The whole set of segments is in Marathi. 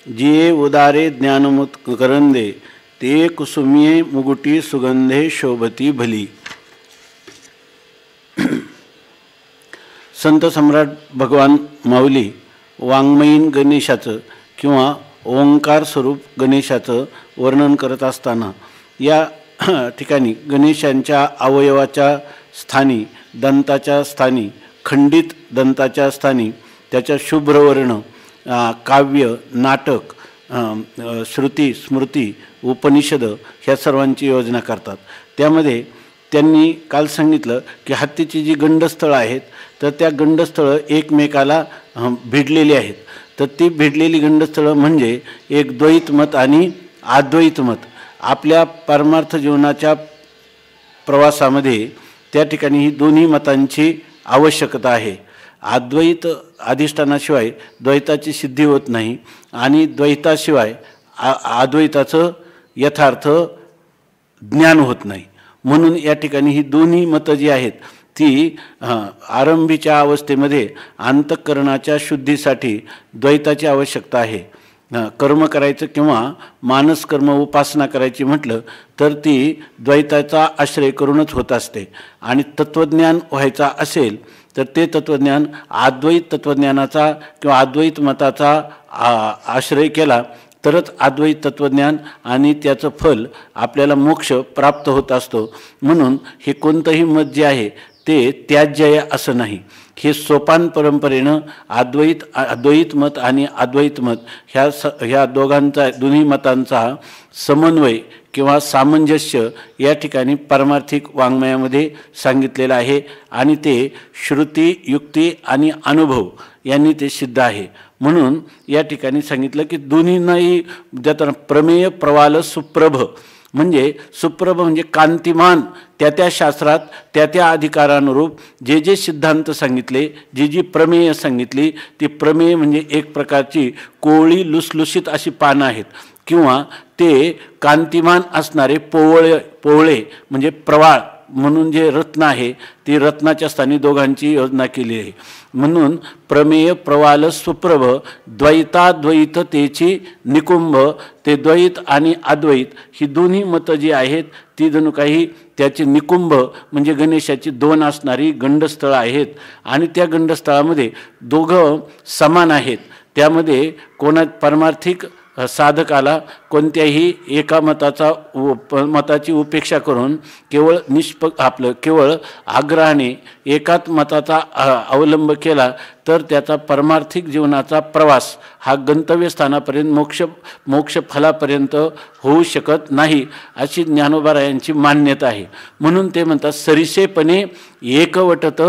जिये उदारे ज्ञानमुत्करंदे ते कुसुमिये मुगुटी सुगंधे शोभती भली। संत सम्राट भगवान माऊली वाङ्मयीन गणेशाचं किंवा ओंकार स्वरूप गणेशाचं वर्णन करत असताना या ठिकाणी गणेशांच्या अवयवाच्या स्थानी, दंताच्या स्थानी, खंडित दंताच्या स्थानी त्याच्या शुभ्रवर्ण काव्य, नाटक, श्रुती, स्मृती, उपनिषद ह्या सर्वांची योजना करतात। त्यामध्ये त्यांनी काल सांगितलं की हत्तीची जी गंडस्थळं आहेत तर त्या गंडस्थळं एकमेकाला भिडलेली आहेत। तर ती भिडलेली गंडस्थळं म्हणजे एक द्वैत मत आणि अद्वैत मत। आपल्या परमार्थ जीवनाच्या प्रवासामध्ये त्या ठिकाणी ही दोन्ही मतांची आवश्यकता आहे। अद्वैत अधिष्ठानाशिवाय द्वैताची सिद्धी होत नाही आणि द्वैताशिवाय अद्वैताचं यथार्थ ज्ञान होत नाही। म्हणून या ठिकाणी ही दोन्ही मतं जी आहेत ती आरंभीच्या अवस्थेमध्ये अंतःकरणाच्या शुद्धीसाठी द्वैताची आवश्यकता आहे। कर्म करायचं किंवा मानस कर्म उपासना करायची म्हटलं तर ती द्वैताचा आश्रय करूनच होत असते। आणि तत्वज्ञान व्हायचा असेल तर ते तत्वज्ञान अद्वैत तत्वज्ञानाचा किंवा अद्वैत मताचा आश्रय केला तरच अद्वैत तत्वज्ञान आणि त्याचं फल आपल्याला मोक्ष प्राप्त होत असतो। म्हणून हे कोणतंही मत जे आहे ते त्याज्य आहे असं नाही। हे सोपान परंपरेनं अद्वैत मत आणि अद्वैत मत ह्या दोन्ही मतांचा समन्वय किंवा सामंजस्य या ठिकाणी पारमार्थिक वाङ्मयामध्ये सांगितलेलं आहे आणि ते श्रुती, युक्ती आणि अनुभव यांनी ते सिद्ध आहे। म्हणून या ठिकाणी सांगितलं की दोन्हींनाही देताना प्रमेय, प्रवाल, सुप्रभ म्हणजे सुप्रभ म्हणजे कांतिमान, त्या शास्त्रात त्या अधिकारानुरूप जे सिद्धांत सांगितले, जी प्रमेय सांगितली ती प्रमेय म्हणजे एक प्रकारची कोवळी लुसलुशीत अशी पानं आहेत किंवा ते कांतिमान असणारे पोवळे म्हणजे प्रवाळ म्हणून जे रत्न आहे ती रत्नाच्या स्थानी दोघांची योजना केली आहे। म्हणून प्रमेय, प्रवाल, सुप्रभ द्वैताद्वैततेची निकुंभ, ते द्वैत आणि अद्वैत ही दोन्ही मतं जी आहेत ती जणू काही त्याची निकुंभ म्हणजे गणेशाची दोन असणारी गंडस्थळं आहेत आणि त्या गंडस्थळामध्ये दोघं समान आहेत। त्यामध्ये परमार्थिक साधकाला कोणत्याही एका मताची उपेक्षा करून केवळ आग्रहाने एकाच मताचा अवलंब केला तर त्याचा परमार्थिक जीवनाचा प्रवास हा गंतव्यस्थानापर्यंत मोक्ष फलापर्यंत होऊ शकत नाही अशी ज्ञानोबारायांची मान्यता आहे। म्हणून ते म्हणतात सरिसेपणे एकवटत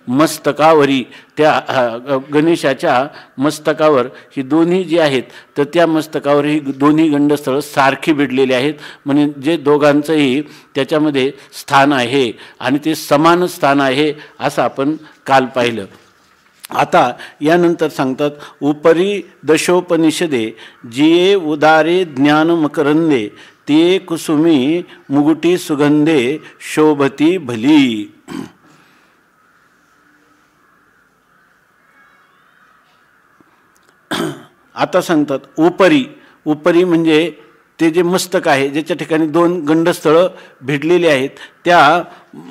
मस्तकावरी, त्या गणेशाच्या मस्तकावर ही दोन्ही जी आहेत तर त्या मस्तकावर ही दोन्ही गंडस्थळं सारखी भिडलेली आहेत। म्हणजे जे दोघांचंही त्याच्यामध्ये स्थान आहे आणि ते समान स्थान आहे असं आपण काल पाहिलं। आता यानंतर सांगतात उपरी दशोपनिषदे जिये उदारे ज्ञान मकरंदे ते कुसुमी मुगुटी सुगंधे शोभती भली। आता सांगतात उपरी म्हणजे ते जे मस्तक आहे ज्याच्या ठिकाणी दोन गंडस्थळं भिडलेली आहेत त्या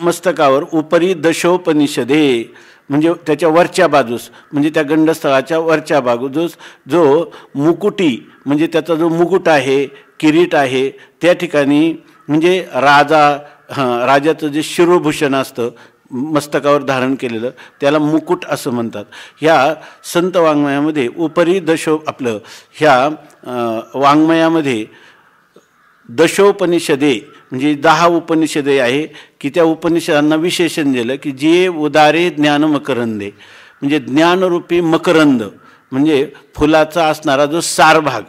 मस्तकावर उपरी दशोपनिषदे म्हणजे त्याच्या वरच्या बाजूस म्हणजे त्या गंडस्थळाच्या वरच्या बाजूस जो मुकुटी म्हणजे त्याचा जो मुकुट आहे, किरीट आहे त्या ठिकाणी म्हणजे राजाचं जे शिरोभूषण असतं मस्तकावर धारण केलेलं त्याला मुकुट असं म्हणतात। ह्या संत वाङ्मयामध्ये उपरी ह्या वाङ्मयामध्ये दशोपनिषदे म्हणजे 10 उपनिषदे आहे की त्या उपनिषदांना विशेषण दिलं की जे उदारे ज्ञान मकरंदे म्हणजे ज्ञानरूपी मकरंद म्हणजे फुलाचा असणारा जो सार भाग,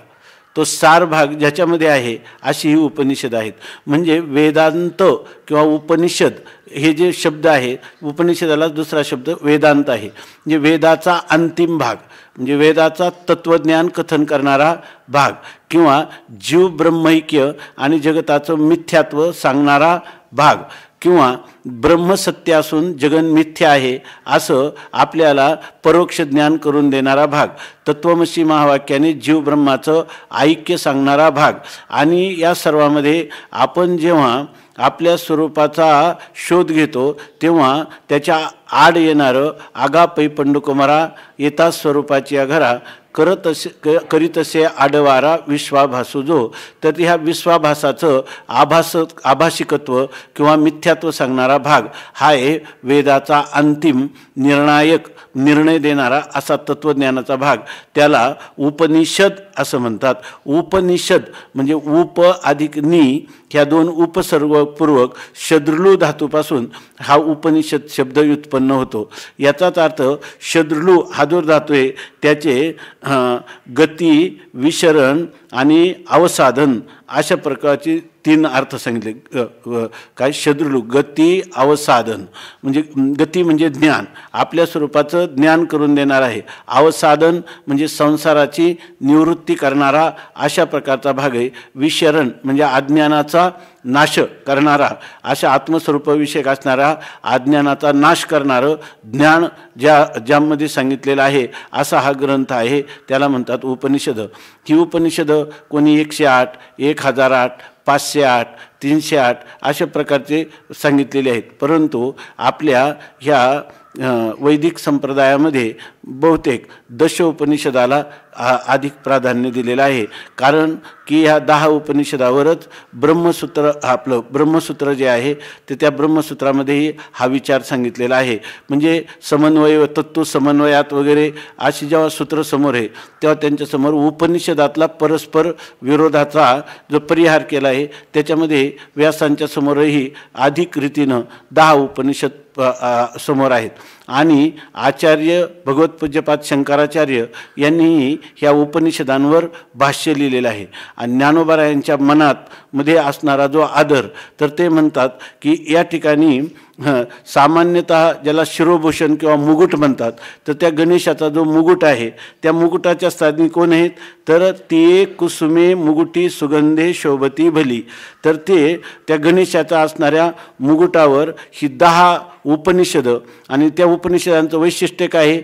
तो सार भाग ज्याच्यामध्ये आहे अशी ही उपनिषद आहेत। म्हणजे वेदांत किंवा उपनिषद हे जे शब्द आहे उपनिषदाला दुसरा शब्द वेदांत आहे। म्हणजे वेदाचा अंतिम भाग म्हणजे वेदाचा तत्वज्ञान कथन करणारा भाग किंवा जीव ब्रह्मैक्य आणि जगताचं मिथ्यात्व सांगणारा भाग किंवा ब्रह्मसत्य असून जगन मिथ्या आहे असं आपल्याला परोक्ष ज्ञान करून देणारा भाग। तत्वमसी महावाक्याने जीव ब्रह्माचं ऐक्य सांगणारा भाग। आणि या सर्वामध्ये आपण जेव्हा आपल्या स्वरूपाचा शोध घेतो तेव्हा त्याच्या आड येणारं आगापै पंडुकुमारा येता स्वरूपाची घरा करीतसे आडवारा विश्वाभासू जो। तर ह्या विश्वाभासाचं आभासिकत्व किंवा मिथ्यात्व सांगणारा भाग हा आहे वेदाचा अंतिम निर्णय देणारा असा तत्वज्ञानाचा भाग। त्याला उपनिषद असं म्हणतात। उपनिषद म्हणजे उप अधिक नि ह्या दोन उपसर्गपूर्वक शद्रुलू धातूपासून हा उपनिषद शब्द उत्पन्न होतो। याचाच अर्थ शद्रुलू हा जो धातू आहे त्याचे गती, विशरण आणि अवसाधन अशा प्रकारची तीन अर्थ सांगितले। काय शद्रुलू गती अवसाधन म्हणजे गती म्हणजे ज्ञान, आपल्या स्वरूपाचं ज्ञान करून देणार आहे। अवसाधन म्हणजे संसाराची निवृत्ती करणारा अशा प्रकारचा भाग आहे। विशरण म्हणजे अज्ञानाचा नाश करणारा अशा आत्मस्वरूपाविषयक असणारा अज्ञानाचा नाश करणारं ज्ञान ज्यामध्ये सांगितलेलं आहे असा हा ग्रंथ आहे, त्याला म्हणतात उपनिषद। ही उपनिषद कोणी 108, 1008, 508, 308 अशा प्रकारचे सांगितलेले आहेत। परंतु आपल्या ह्या वैदिक संप्रदायामध्ये बहुतेक दश उपनिषदाला अधिक प्राधान्य दिलेलं आहे, कारण की ह्या 10 उपनिषदावरच ब्रह्मसूत्र जे आहे ते त्या ब्रह्मसूत्रामध्येही हा विचार सांगितलेला आहे। म्हणजे समन्वय तत्व समन्वयात वगैरे अशी जेव्हा सूत्र समोर आहे तेव्हा त्यांच्यासमोर उपनिषदातला परस्पर विरोधाचा जो परिहार केला आहे त्याच्यामध्ये व्यासांच्या समोरही अधिक रीतीनं 10 उपनिषद समोर आहेत। आणि आचार्य भगवतपूज्यपाद शंकराचार्य यांनीही ह्या उपनिषदांवर भाष्य लिहिलेलं आहे। आणि ज्ञानोबारायांच्या मध्ये असणारा जो आदर, तर ते म्हणतात की या ठिकाणी सामान्यतः ज्याला शिरोभूषण किंवा मुकुट म्हणतात, तर त्या गणेशाचा जो मुकुट आहे त्या मुकुटाच्या स्थानी कोण आहेत, तर ते कुसुमे मुकुटी सुगंधे शोभती भली। तर ते त्या गणेशाचा असणाऱ्या मुकुटावर ही 10 उपनिषद आणि त्या उपनिषदांचं वैशिष्ट्य काय आहे,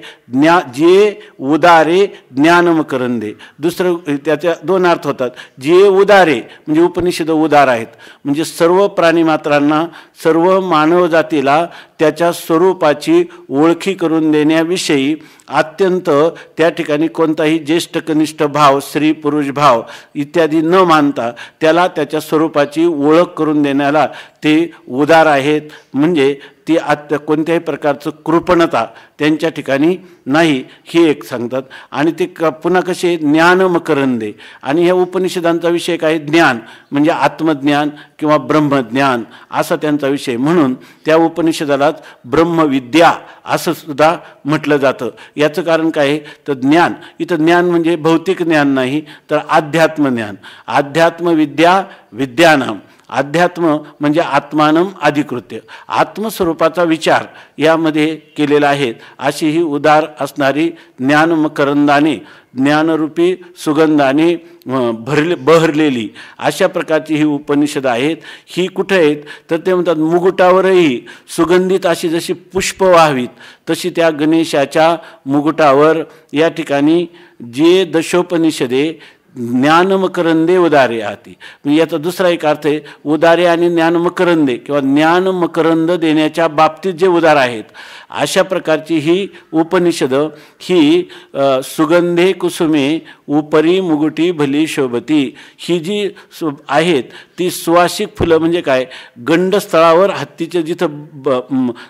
जे उदारे ज्ञानमकरंदे। दुसरं त्याच्या 2 अर्थ होतात। जे उदारे म्हणजे उपनिषद उदार आहेत, म्हणजे सर्व प्राणीमात्रांना सर्व मानव जातीला त्याच्या स्वरूपाची ओळखी करून देण्याविषयी अत्यंत त्या ठिकाणी कोणताही ज्येष्ठ कनिष्ठ भाव, स्त्री पुरुष भाव इत्यादी न मानता त्याला त्याच्या स्वरूपाची ओळख करून देण्याला ते उदार आहेत। म्हणजे ती कोणत्याही प्रकारचं कृपणता त्यांच्या ठिकाणी नाही हे एक सांगतात। आणि ते पुन्हा कसे ज्ञानमकरंदे, आणि ह्या उपनिषदांचा विषय काय, ज्ञान म्हणजे आत्मज्ञान किंवा ब्रह्मज्ञान असा त्यांचा विषय, म्हणून त्या उपनिषदालाच ब्रह्मविद्या असं सुद्धा म्हटलं जातं। याचं कारण काय आहे, तर ज्ञान, इथं ज्ञान म्हणजे भौतिक ज्ञान नाही तर अध्यात्मज्ञान। अध्यात्मविद्या विद्यानाम, अध्यात्म म्हणजे आत्मानम अधिकृत्य, आत्मस्वरूपाचा विचार यामध्ये केलेला आहे। अशी ही उदार असणारी ज्ञानमकरंदाने, ज्ञानरूपी सुगंधाने बहरलेली अशा प्रकारची ही उपनिषद आहेत। ही कुठे आहेत, तर ते म्हणतात मुकुटावरही सुगंधित अशी जशी पुष्प व्हावीत तशी त्या गणेशाच्या मुकुटावर या ठिकाणी जे दशोपनिषदे ज्ञानमकरंदे उदारे आती, म्हणजे याचा दुसरा एक अर्थ आहे उदारे आणि ज्ञानमकरंदे किंवा ज्ञानमकरंद देण्याच्या बाबतीत जे उदार आहेत अशा प्रकारची ही उपनिषद ही सुगंधे कुसुमे उपरी मुकुटी भली शोभती, ही जी आहेत ती सुवासिक फुलं म्हणजे काय, गंडस्थळावर हत्तीचे जिथं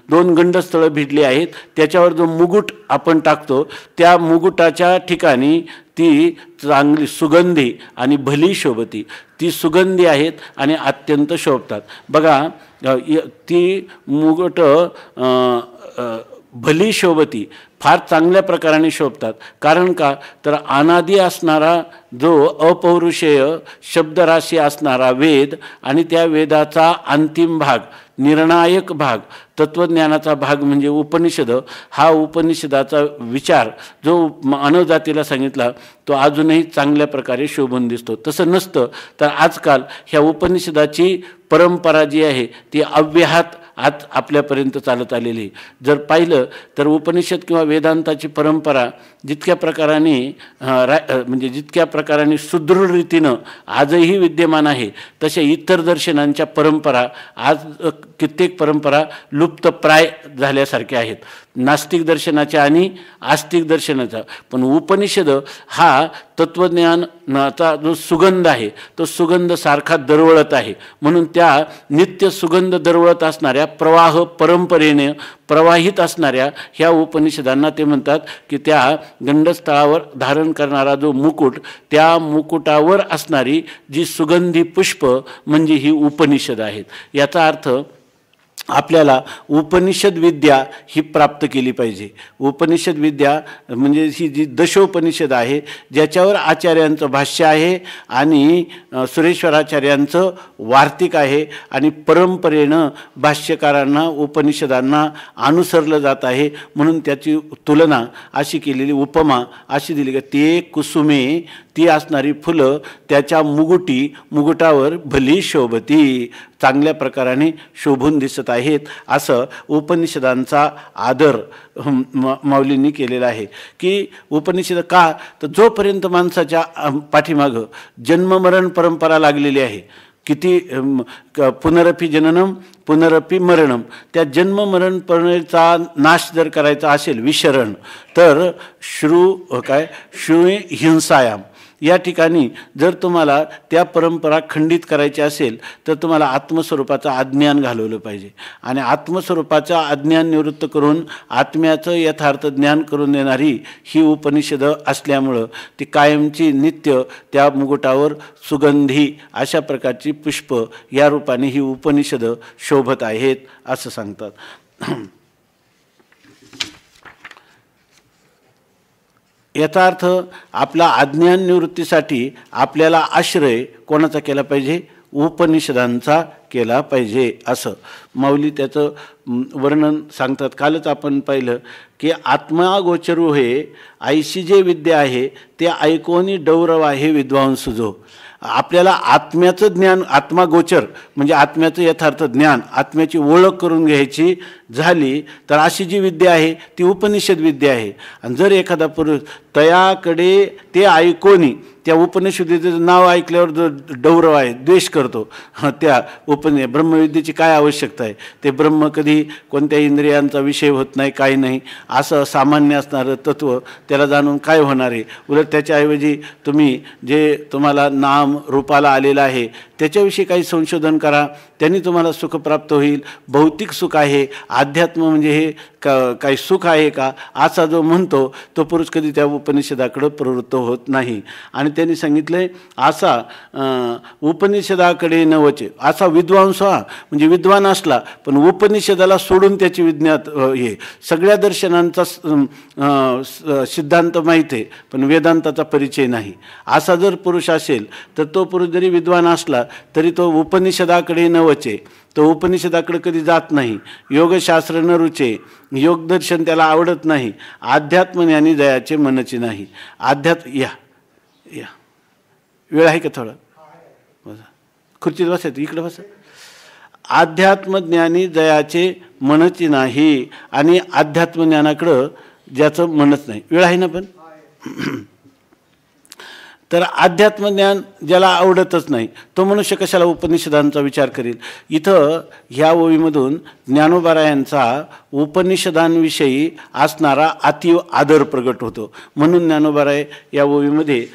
2 गंडस्थळं भिडली आहेत त्याच्यावर जो मुकुट आपण टाकतो त्या मुकुटाच्या ठिकाणी ती चांगली सुगंधी आणि भली शोभती, ती सुगंधी आहेत आणि अत्यंत शोभतात। बघा ती मुकुट भली शोभती फार चांगल्या प्रकाराने शोभतात। कारण का, तर अनादी असणारा जो अपौरुषेय शब्दराशी असणारा वेद आणि त्या वेदाचा अंतिम भाग, निर्णायक भाग, तत्वज्ञानाचा भाग म्हणजे उपनिषद, हा उपनिषदाचा विचार जो मानवजातीला सांगितला तो अजूनही चांगल्या प्रकारे शोभून दिसतो। तसं नसतं तर आजकाल ह्या उपनिषदाची परंपरा जी आहे ती अव्याहत आज आपल्यापर्यंत चालत आलेली आहे. जर पाहिलं तर उपनिषद किंवा वेदांताची परंपरा जितक्या प्रकाराने म्हणजे जितक्या प्रकाराने सुदृढ रीतीनं आजही विद्यमान आहे, तशा इतर दर्शनांच्या परंपरा आज कित्येक परंपरा लुप्तप्राय झाल्यासारख्या आहेत, नास्तिक दर्शनाच्या आणि आस्तिक दर्शनाचा. पण उपनिषद हा तत्त्वज्ञानाचा जो सुगंध आहे तो सुगंध सारखा दरवळत आहे. म्हणून त्या नित्य सुगंध दरवळत असणाऱ्या प्रवाह परंपरेने प्रवाहित असणाऱ्या ह्या उपनिषदांना ते म्हणतात की त्या गंडस्थळावर धारण करणारा जो मुकुट, त्या मुकुटावर असणारी जी सुगंधी पुष्प म्हणजे ही उपनिषद आहेत. याचा अर्थ आपल्याला उपनिषद विद्या ही प्राप्त केली पाहिजे. उपनिषद विद्या म्हणजे ही जी दशोपनिषद आहे, ज्याच्यावर आचार्यांचं भाष्य आहे आणि सुरेश्वराचार्यांचं वार्तिक आहे आणि परंपरेनं भाष्यकारांना उपनिषदांना अनुसरलं जात आहे. म्हणून त्याची तुलना अशी केलेली, उपमा अशी दिली की ते कुसुमे, ती असणारी फुलं त्याच्या मुकुटावर भली शोभती, चांगल्या प्रकाराने शोभून दिसत आहेत, असं उपनिषदांचा आदर माऊलींनी केलेला आहे. की उपनिषद का, तर जोपर्यंत माणसाच्या पाठीमागं जन्ममरण परंपरा लागलेली आहे, किती पुनरपी जननम पुनरपी मरणम, त्या जन्ममरण परंपरेचा नाश जर करायचा असेल, विशरण, तर श्रू हिंसायाम या ठिकाणी जर तुम्हाला त्या परंपरा खंडित करायची असेल तर तुम्हाला आत्मस्वरूपाचं अज्ञान घालवलं पाहिजे. आणि आत्मस्वरूपाचं अज्ञान निवृत्त करून आत्म्याचं यथार्थ ज्ञान करून देणारी ही उपनिषदं असल्यामुळं ती कायमची नित्य त्या मुकुटावर सुगंधी अशा प्रकारची पुष्प या रूपाने ही उपनिषदं शोभत आहेत असं सांगतात. याचा अर्थ आपला अज्ञान निवृत्तीसाठी आपल्याला आश्रय कोणाचा केला पाहिजे, उपनिषदांचा केला पाहिजे असं माऊली त्याचं वर्णन सांगतात. कालच आपण पाहिलं की आत्मा गोचरू हे ऐशी जे विद्या आहे ते ऐकोनी डौरव आहे विद्वांसु जो. आपल्याला आत्म्याचं ज्ञान, आत्मागोचर म्हणजे आत्म्याचं यथार्थ ज्ञान, आत्म्याची ओळख करून घ्यायची झाली तर अशी जी विद्या आहे ती उपनिषद विद्या आहे. आणि जर एखादा पुरुष तयाकडे ते ऐकोनी, त्या उपनिषदेचं नाव ऐकल्यावर जो डौरव आहे, द्वेष करतो, त्या ब्रह्मविद्येची काय आवश्यकता आहे, ते ब्रह्म कधी कोणत्या इंद्रियांचा विषय होत नाही, काही नाही, असं सामान्य असणारं तत्त्व त्याला जाणून काय होणार आहे. उलट त्याच्याऐवजी तुम्ही जे तुम्हाला नाम रूपाला आलेलं आहे त्याच्याविषयी काही संशोधन करा, त्यांनी तुम्हाला सुख प्राप्त होईल. भौतिक सुख आहे, अध्यात्म म्हणजे हे काही सुख आहे का, असा जो म्हणतो तो पुरुष कधी त्या उपनिषदाकडं प्रवृत्त होत नाही. आणि त्यांनी सांगितलंय असा उपनिषदाकडे नवचे, असा विद्वांस हा म्हणजे विद्वान असला पण उपनिषदाला सोडून त्याची विज्ञात हे सगळ्या दर्शनांचा सिद्धांत माहीत आहे पण वेदांताचा परिचय नाही, असा जर पुरुष असेल तर तो पुरुष जरी विद्वान असला तरी तो उपनिषदाकडे नवचे, तो उपनिषदाकडे कधी जात नाही. योगशास्त्र न रुचे, योगदर्शन त्याला आवडत नाही. अध्यात्मज्ञानी दयाचे मनचे नाही. या वेळ आहे का थोडा, खुर्चीत बसायचं, इकडे बसा. अध्यात्मज्ञानी दयाचे मनची नाही आणि अध्यात्मज्ञानाकडं ज्याचं मनच नाही. वेळ आहे ना पण. तर अध्यात्मज्ञान ज्याला आवडतच नाही तो मनुष्य कशाला उपनिषदांचा विचार करेल. इथं ह्या ओवीमधून ज्ञानोबारायांचा उपनिषदांविषयी असणारा अतीव आदर प्रगट होतो. म्हणून ज्ञानोबाराय या ओवीमध्ये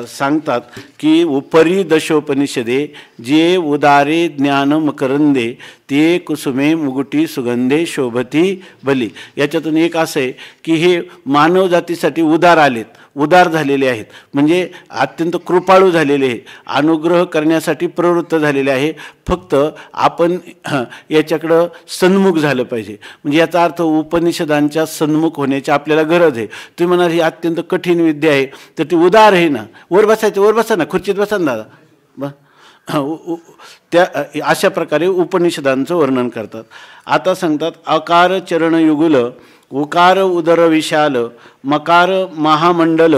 सांगतात की उपरी दशोपनिषदे जे उदारे ज्ञान मकरंदे ते कुसुमे मुगुटी सुगंधे शोभती भली. याच्यातून एक असं आहे की हे मानव जातीसाठी उदार आलेत, उदार झालेले आहेत, म्हणजे अत्यंत कृपाळू झालेले आहे, अनुग्रह करण्यासाठी प्रवृत्त झालेले आहे. फक्त आपण याच्याकडं सन्मुख झालं पाहिजे. म्हणजे याचा अर्थ उपनिषदांच्या सन्मुख होण्याची आपल्याला गरज आहे. तुम्ही म्हणाल ही अत्यंत कठीण विद्या आहे, तर ती उदार आहे ना, वर बसायचं, वर बसा ना, खुर्चीत बसा ना दादा. त्या अशा प्रकारे उपनिषदांचं वर्णन करतात. आता सांगतात अकार चरणयुगुल, उकार उदर विशाल, मकार महामंडल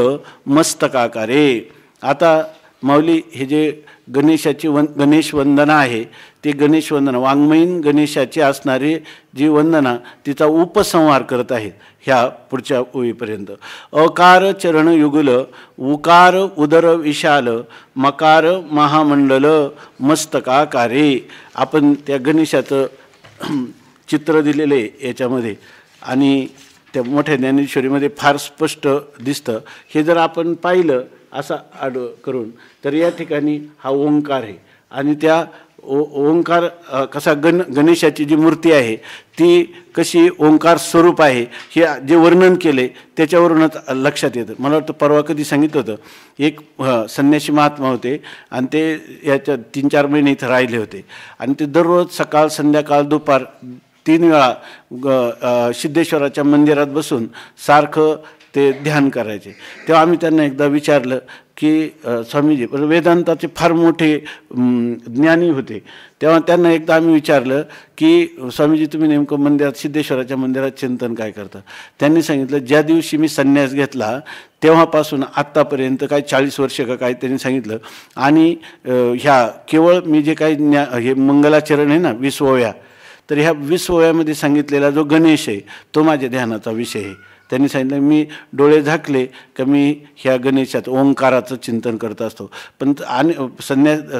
मस्तकाकारे. आता माऊली हे जे गणेशाची गणेश वंदना आहे ते गणेश वंदना वाङ्मयीन गणेशाची असणारी जी वंदना तिचा उपसंहार करत आहेत ह्या पुढच्या ओळीपर्यंत. अकार चरण युगल, उकार उदर विशाल, मकार महामंडल मस्तकाकारे. आपण त्या गणेशाचं चित्र दिलेलं आहे याच्यामध्ये आणि त्या मोठ्या ज्ञानेश्वरीमध्ये फार स्पष्ट दिसतं. हे जर आपण पाहिलं असा करून तर या ठिकाणी हा ओंकार आहे आणि त्या ओंकार कसा गणेशाची जी मूर्ती आहे ती कशी ओंकार स्वरूप आहे हे जे वर्णन केले त्याच्यावरूनच लक्षात येतं. मला वाटतं परवा कधी सांगितलं होतं, एक संन्यासी महात्मा होते आणि ते याच्या 3-4 महिने इथं राहिले होते आणि ते दररोज सकाळ संध्याकाळ दुपार 3 वेळा सिद्धेश्वराच्या मंदिरात बसून सारखं ते ध्यान करायचे. तेव्हा आम्ही त्यांना एकदा विचारलं की स्वामीजी वेदांताचे फार मोठे ज्ञानी होते. तेव्हा त्यांना एकदा आम्ही विचारलं की स्वामीजी तुम्ही नेमकं मंदिरात सिद्धेश्वराच्या मंदिरात चिंतन काय करता. त्यांनी सांगितलं ज्या दिवशी मी संन्यास घेतला तेव्हापासून आत्तापर्यंत काय 40 वर्ष का काय त्यांनी सांगितलं आणि ह्या केवळ मी जे काही हे मंगलाचरण आहे ना 20 ओव्या, तर ह्या 20 ओव्यामध्ये सांगितलेला जो गणेश आहे तो माझ्या ध्यानाचा विषय आहे. त्यांनी सांगितलं मी डोळे झाकले का मी ह्या गणेशात ओंकाराचं चिंतन करत असतो. पण आणि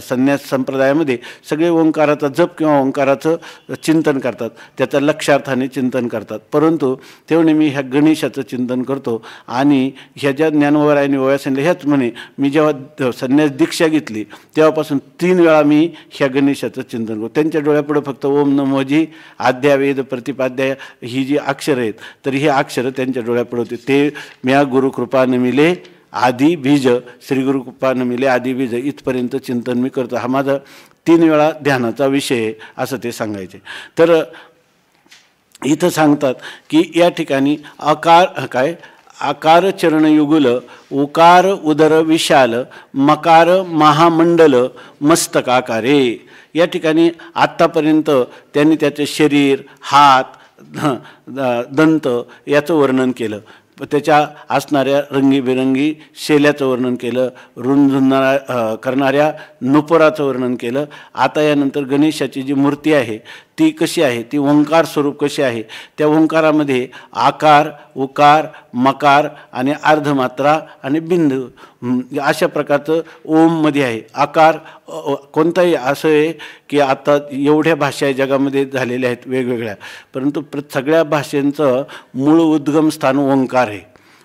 संन्यास संप्रदायामध्ये सगळे ओंकाराचा जप किंवा ओंकाराचं चिंतन करतात, त्याचा लक्षार्थाने चिंतन करतात. परंतु तेवढे मी ह्या गणेशाचं चिंतन करतो आणि ह्या ज्या ज्ञानोबरायांनी ओव्या सांगितल्या ह्याच म्हणे मी जेव्हा संन्यास दीक्षा घेतली तेव्हापासून 3 वेळा मी ह्या गणेशाचं चिंतन करतो. त्यांच्या डोळ्यापुढं फक्त ओम नमोजी आद्या वेद प्रतिपाद्या ही जी अक्षरं आहेत तर ही अक्षरं त्यांच्या डोळ्यापुढे होते. ते म्या गुरुकृपा न मिले आदी बीज, श्री गुरुकृपा न मिले आदी बीज इथपर्यंत चिंतन मी करतो. हा माझा 3 वेळा ध्यानाचा विषय आहे असं ते सांगायचे. तर इथं सांगतात की या ठिकाणी आकार चरण युगल, उकार उदर विशाल, मकार महामंडल मस्तकाकारे. या ठिकाणी आत्तापर्यंत त्यांनी त्याचे शरीर, हात, दंत याचं वर्णन केलं, त्याच्या असणाऱ्या रंगीबेरंगी शेल्याचं वर्णन केलं, रुंजणाऱ्या करणाऱ्या नुपुराचं वर्णन केलं. आता यानंतर गणेशाची जी मूर्ती आहे ती कशी आहे, ती ओंकार स्वरूप कशी आहे, त्या ओंकारामध्ये आकार, उकार, मकार आणि अर्धमात्रा आणि बिंदू अशा प्रकारचं ओममध्ये आहे. आकार कोणताही असं आहे की आता एवढ्या भाषा जगामध्ये झालेल्या आहेत वेगवेगळ्या, परंतु सगळ्या भाषांचं मूळ उद्गम स्थान ओंकार आहे.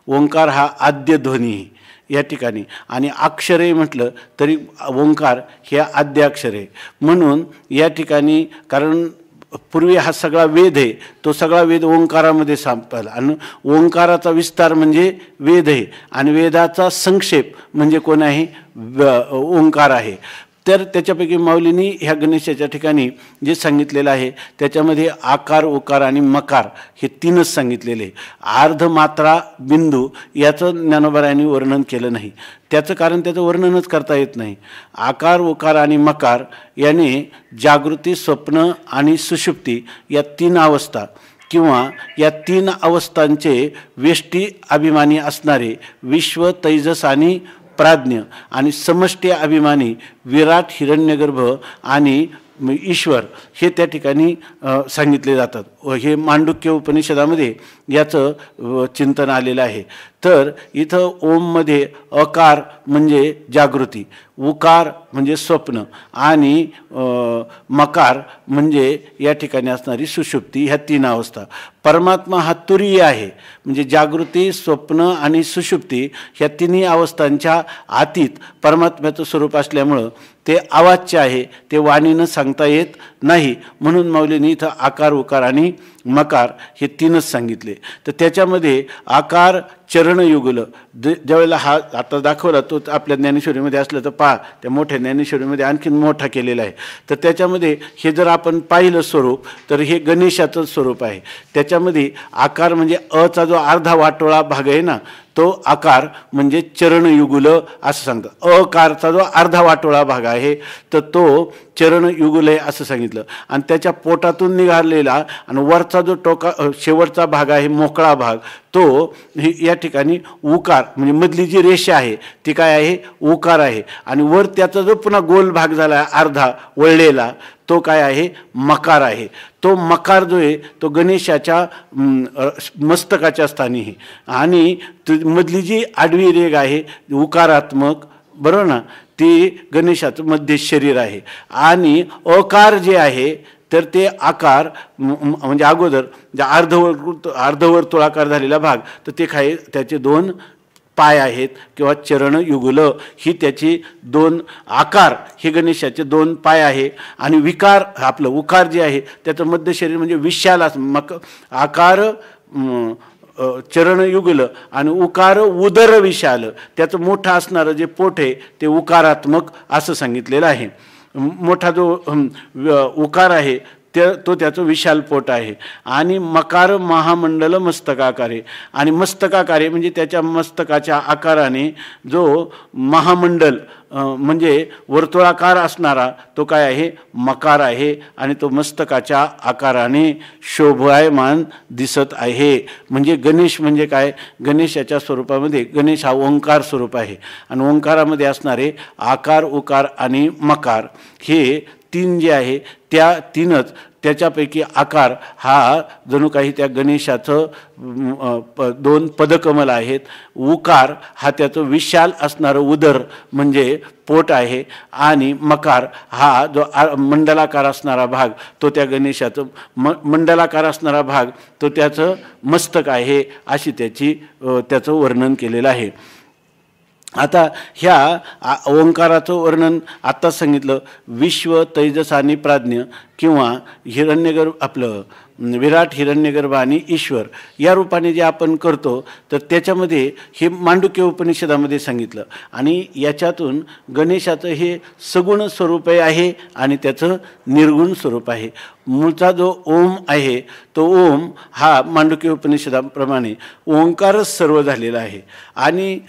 ओंकार हा आद्य ध्वनी आहे या ठिकाणी आणि अक्षरे म्हटलं तरी ओंकार हे आद्य अक्षर आहे. म्हणून या ठिकाणी कारण पूर्वी हा सगळा वेद आहे तो सगळा वेद ओंकारामध्ये संपला आणि ओंकाराचा विस्तार म्हणजे वेद आहे आणि वेदाचा संक्षेप म्हणजे कोण आहे, ओंकार आहे. तर त्याच्यापैकी माऊलींनी ह्या गणेशाच्या ठिकाणी जे सांगितलेलं आहे त्याच्यामध्ये आकार, उकार आणि मकार हे 3च सांगितलेले. अर्धमात्रा बिंदू याचं ज्ञानोबरायांनी वर्णन केलं नाही. त्याचं कारण त्याचं वर्णनच करता येत नाही. आकार, उकार आणि मकार याने जागृती, स्वप्न आणि सुषुप्ती या 3 अवस्था किंवा या 3 अवस्थांचे वेष्टी अभिमानी असणारे विश्व, तेजस आणि प्राज्ञ आणि समष्टी अभिमानी विराट, हिरण्यगर्भ आणि ईश्वर हे त्या ठिकाणी सांगितले जातात. हे मांडुक्य उपनिषदामध्ये याचं चिंतन आलेलं आहे. तर इथं ओममध्ये अकार म्हणजे जागृती, उकार म्हणजे स्वप्न आणि मकार म्हणजे या ठिकाणी असणारी सुषुप्ती, ह्या 3 अवस्था. परमात्मा हा तुरीय आहे म्हणजे जागृती, स्वप्न आणि सुषुप्ती ह्या 3ही अवस्थांच्या आतीत परमात्म्याचं स्वरूप असल्यामुळं ते अवाच्य आहे, ते वाणीनं सांगता येत नाही. म्हणून माऊलींनी इथं आकार, उकार आणि मकार हे 3च सांगितले. तर त्याच्यामध्ये आकार चरण युगल ज्यावेळेला हा आता दाखवला तो आपल्या ज्ञानेश्वरीमध्ये असलं तर पहा त्या मोठ्या ज्ञानेश्वरीमध्ये आणखीन मोठा केलेला आहे. तर त्याच्यामध्ये हे जर आपण पाहिलं स्वरूप तर हे गणेशाचं स्वरूप आहे. त्याच्यामध्ये आकार म्हणजे अचा जो अर्धा वाटोळा भाग आहे ना तो आकार म्हणजे चरणयुगुल असं सांगतात. अकारचा जो अर्धा वाटोळा भाग आहे तर तो चरणयुगुल आहे असं सांगितलं. आणि त्याच्या पोटातून निघालेला आणि वरचा जो शेवटचा भाग आहे मोकळा भाग तो या ठिकाणी उकार म्हणजे मधली जी रेषा आहे ती काय आहे, उकार आहे. आणि वर त्याचा जो पुन्हा गोल भाग झाला आहे अर्धा वळलेला, तो काय आहे, मकार आहे. तो मकार जो आहे तो गणेशाच्या मस्तकाच्या स्थानी आहे. आणि मधली जी आडवी रेघ आहे उकारात्मक, बरोबर ना, ती गणेशाचं मध्य शरीर आहे. आणि अकार जे आहे तर ते आकार म्हणजे अगोदर जे अर्धवर्तुळाकार झालेला भाग, तर ते काय, त्याचे 2 पाय आहेत किंवा चरणयुगल ही त्याची 2 आकार, हे गणेशाचे 2 पाय आहे. आणि विकार आपलं उकार जे आहे त्याचं मध्य शरीर म्हणजे विशाल आकार चरणयुगल आणि उकार उदर विशाल, त्याचं मोठं असणारं जे पोट आहे ते उकारात्मक असं सांगितलेलं आहे. मोठा जो उकार आहे तो त्याचं विशाल पोट आहे. आणि मकार महामंडल मस्तकाकार आहे. आणि मस्तकाकार आहे म्हणजे त्याच्या मस्तकाच्या आकाराने जो महामंडल म्हणजे वर्तुळाकार असणारा तो काय आहे, मकार आहे. आणि तो मस्तकाच्या आकाराने शोभायमान दिसत आहे. म्हणजे गणेश म्हणजे काय, गणेशाच्या स्वरूपामध्ये गणेश हा ओंकार स्वरूप आहे. आणि ओंकारामध्ये असणारे आकार उकार आणि मकार हे 3 जे आहे त्या 3च, त्याच्यापैकी आकार हा जणू काही त्या गणेशाचं 2 पदकमल आहेत. उकार हा त्याचं विशाल असणारं उदर म्हणजे पोट आहे. आणि मकार हा जो मंडलाकार असणारा भाग तो त्या गणेशाचं मंडलाकार असणारा भाग तो त्याचं मस्तक आहे. अशी त्याचं वर्णन केलेलं आहे. आता ह्या ओंकाराचं वर्णन आत्ताच सांगितलं. विश्व तेजस आणि प्राज्ञ किंवा हिरण्यगर्भ आपलं विराट हिरण्यगर्भ आणि ईश्वर या रूपाने जे आपण करतो तर त्याच्यामध्ये हे मांडुक्य उपनिषदामध्ये सांगितलं. आणि याच्यातून गणेशाचं हे सगुण स्वरूप आहे आणि त्याचं निर्गुण स्वरूप आहे. मूळचा जो ओम आहे तो ओम हा मांडुक्य उपनिषदाप्रमाणे ओंकारच सर्व झालेला आहे. आणि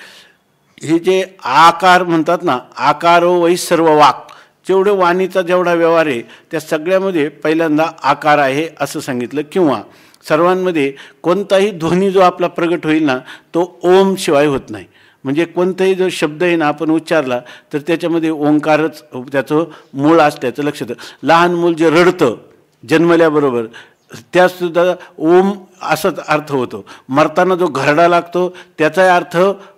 हे जे आकार म्हणतात ना, आकारो वै सर्व वाक, जेवढे वाणीचा जेवढा व्यवहार आहे त्या सगळ्यामध्ये पहिल्यांदा आकार आहे असं सांगितलं. किंवा सर्वांमध्ये कोणताही ध्वनी जो आपला प्रगट होईल ना तो ओम शिवाय होत नाही. म्हणजे कोणताही जो शब्द आहे ना आपण उच्चारला तर त्याच्यामध्ये ओंकारच त्याचं मूळ असल्याचं लक्षात. लहान मूल जे रडतं जन्मल्याबरोबर त्यासुद्धा ओम असाच अर्थ होतो. मरताना जो घरडा लागतो त्याचा अर्थ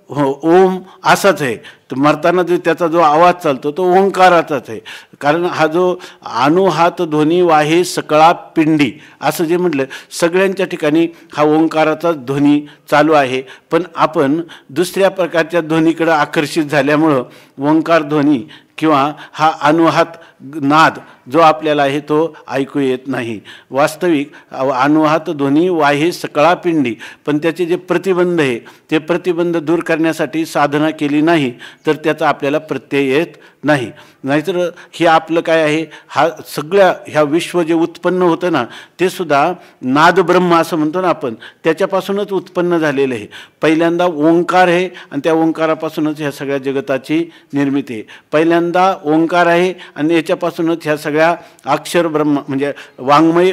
ओम असाच आहे. तर मरताना जो त्याचा जो आवाज चालतो तो ओंकाराचाच आहे. कारण हा जो अनुहात ध्वनी वाहे सकळा पिंडी असं जे म्हटलं सगळ्यांच्या ठिकाणी हा ओंकाराचा ध्वनी चालू आहे. पण आपण दुसऱ्या प्रकारच्या ध्वनीकडे आकर्षित झाल्यामुळं ओंकार ध्वनी किंवा हा अनुहात नाद जो आपल्याला आहे तो ऐकू येत नाही. वास्तविक अनुहात ध्वनी वाहे सकळा पिंडी, पण त्याचे जे प्रतिबंध आहे ते प्रतिबंध दूर करण्यासाठी साधना केली नाही तर त्याचा आपल्याला प्रत्यय येत नाही. नाहीतर हे आपलं काय आहे, हा सगळ्या ह्या विश्व जे उत्पन्न होतं ना ते सुद्धा नाद ब्रह्म असं म्हणतो ना आपण, त्याच्यापासूनच उत्पन्न झालेलं आहे. पहिल्यांदा ओंकार आहे आणि त्या ओंकारापासूनच ह्या सगळ्या जगताची निर्मिती आहे. पहिल्यांदा ओंकार आहे आणि याच्यापासूनच ह्या सगळ्या अक्षर ब्रह्म म्हणजे वाङ्मय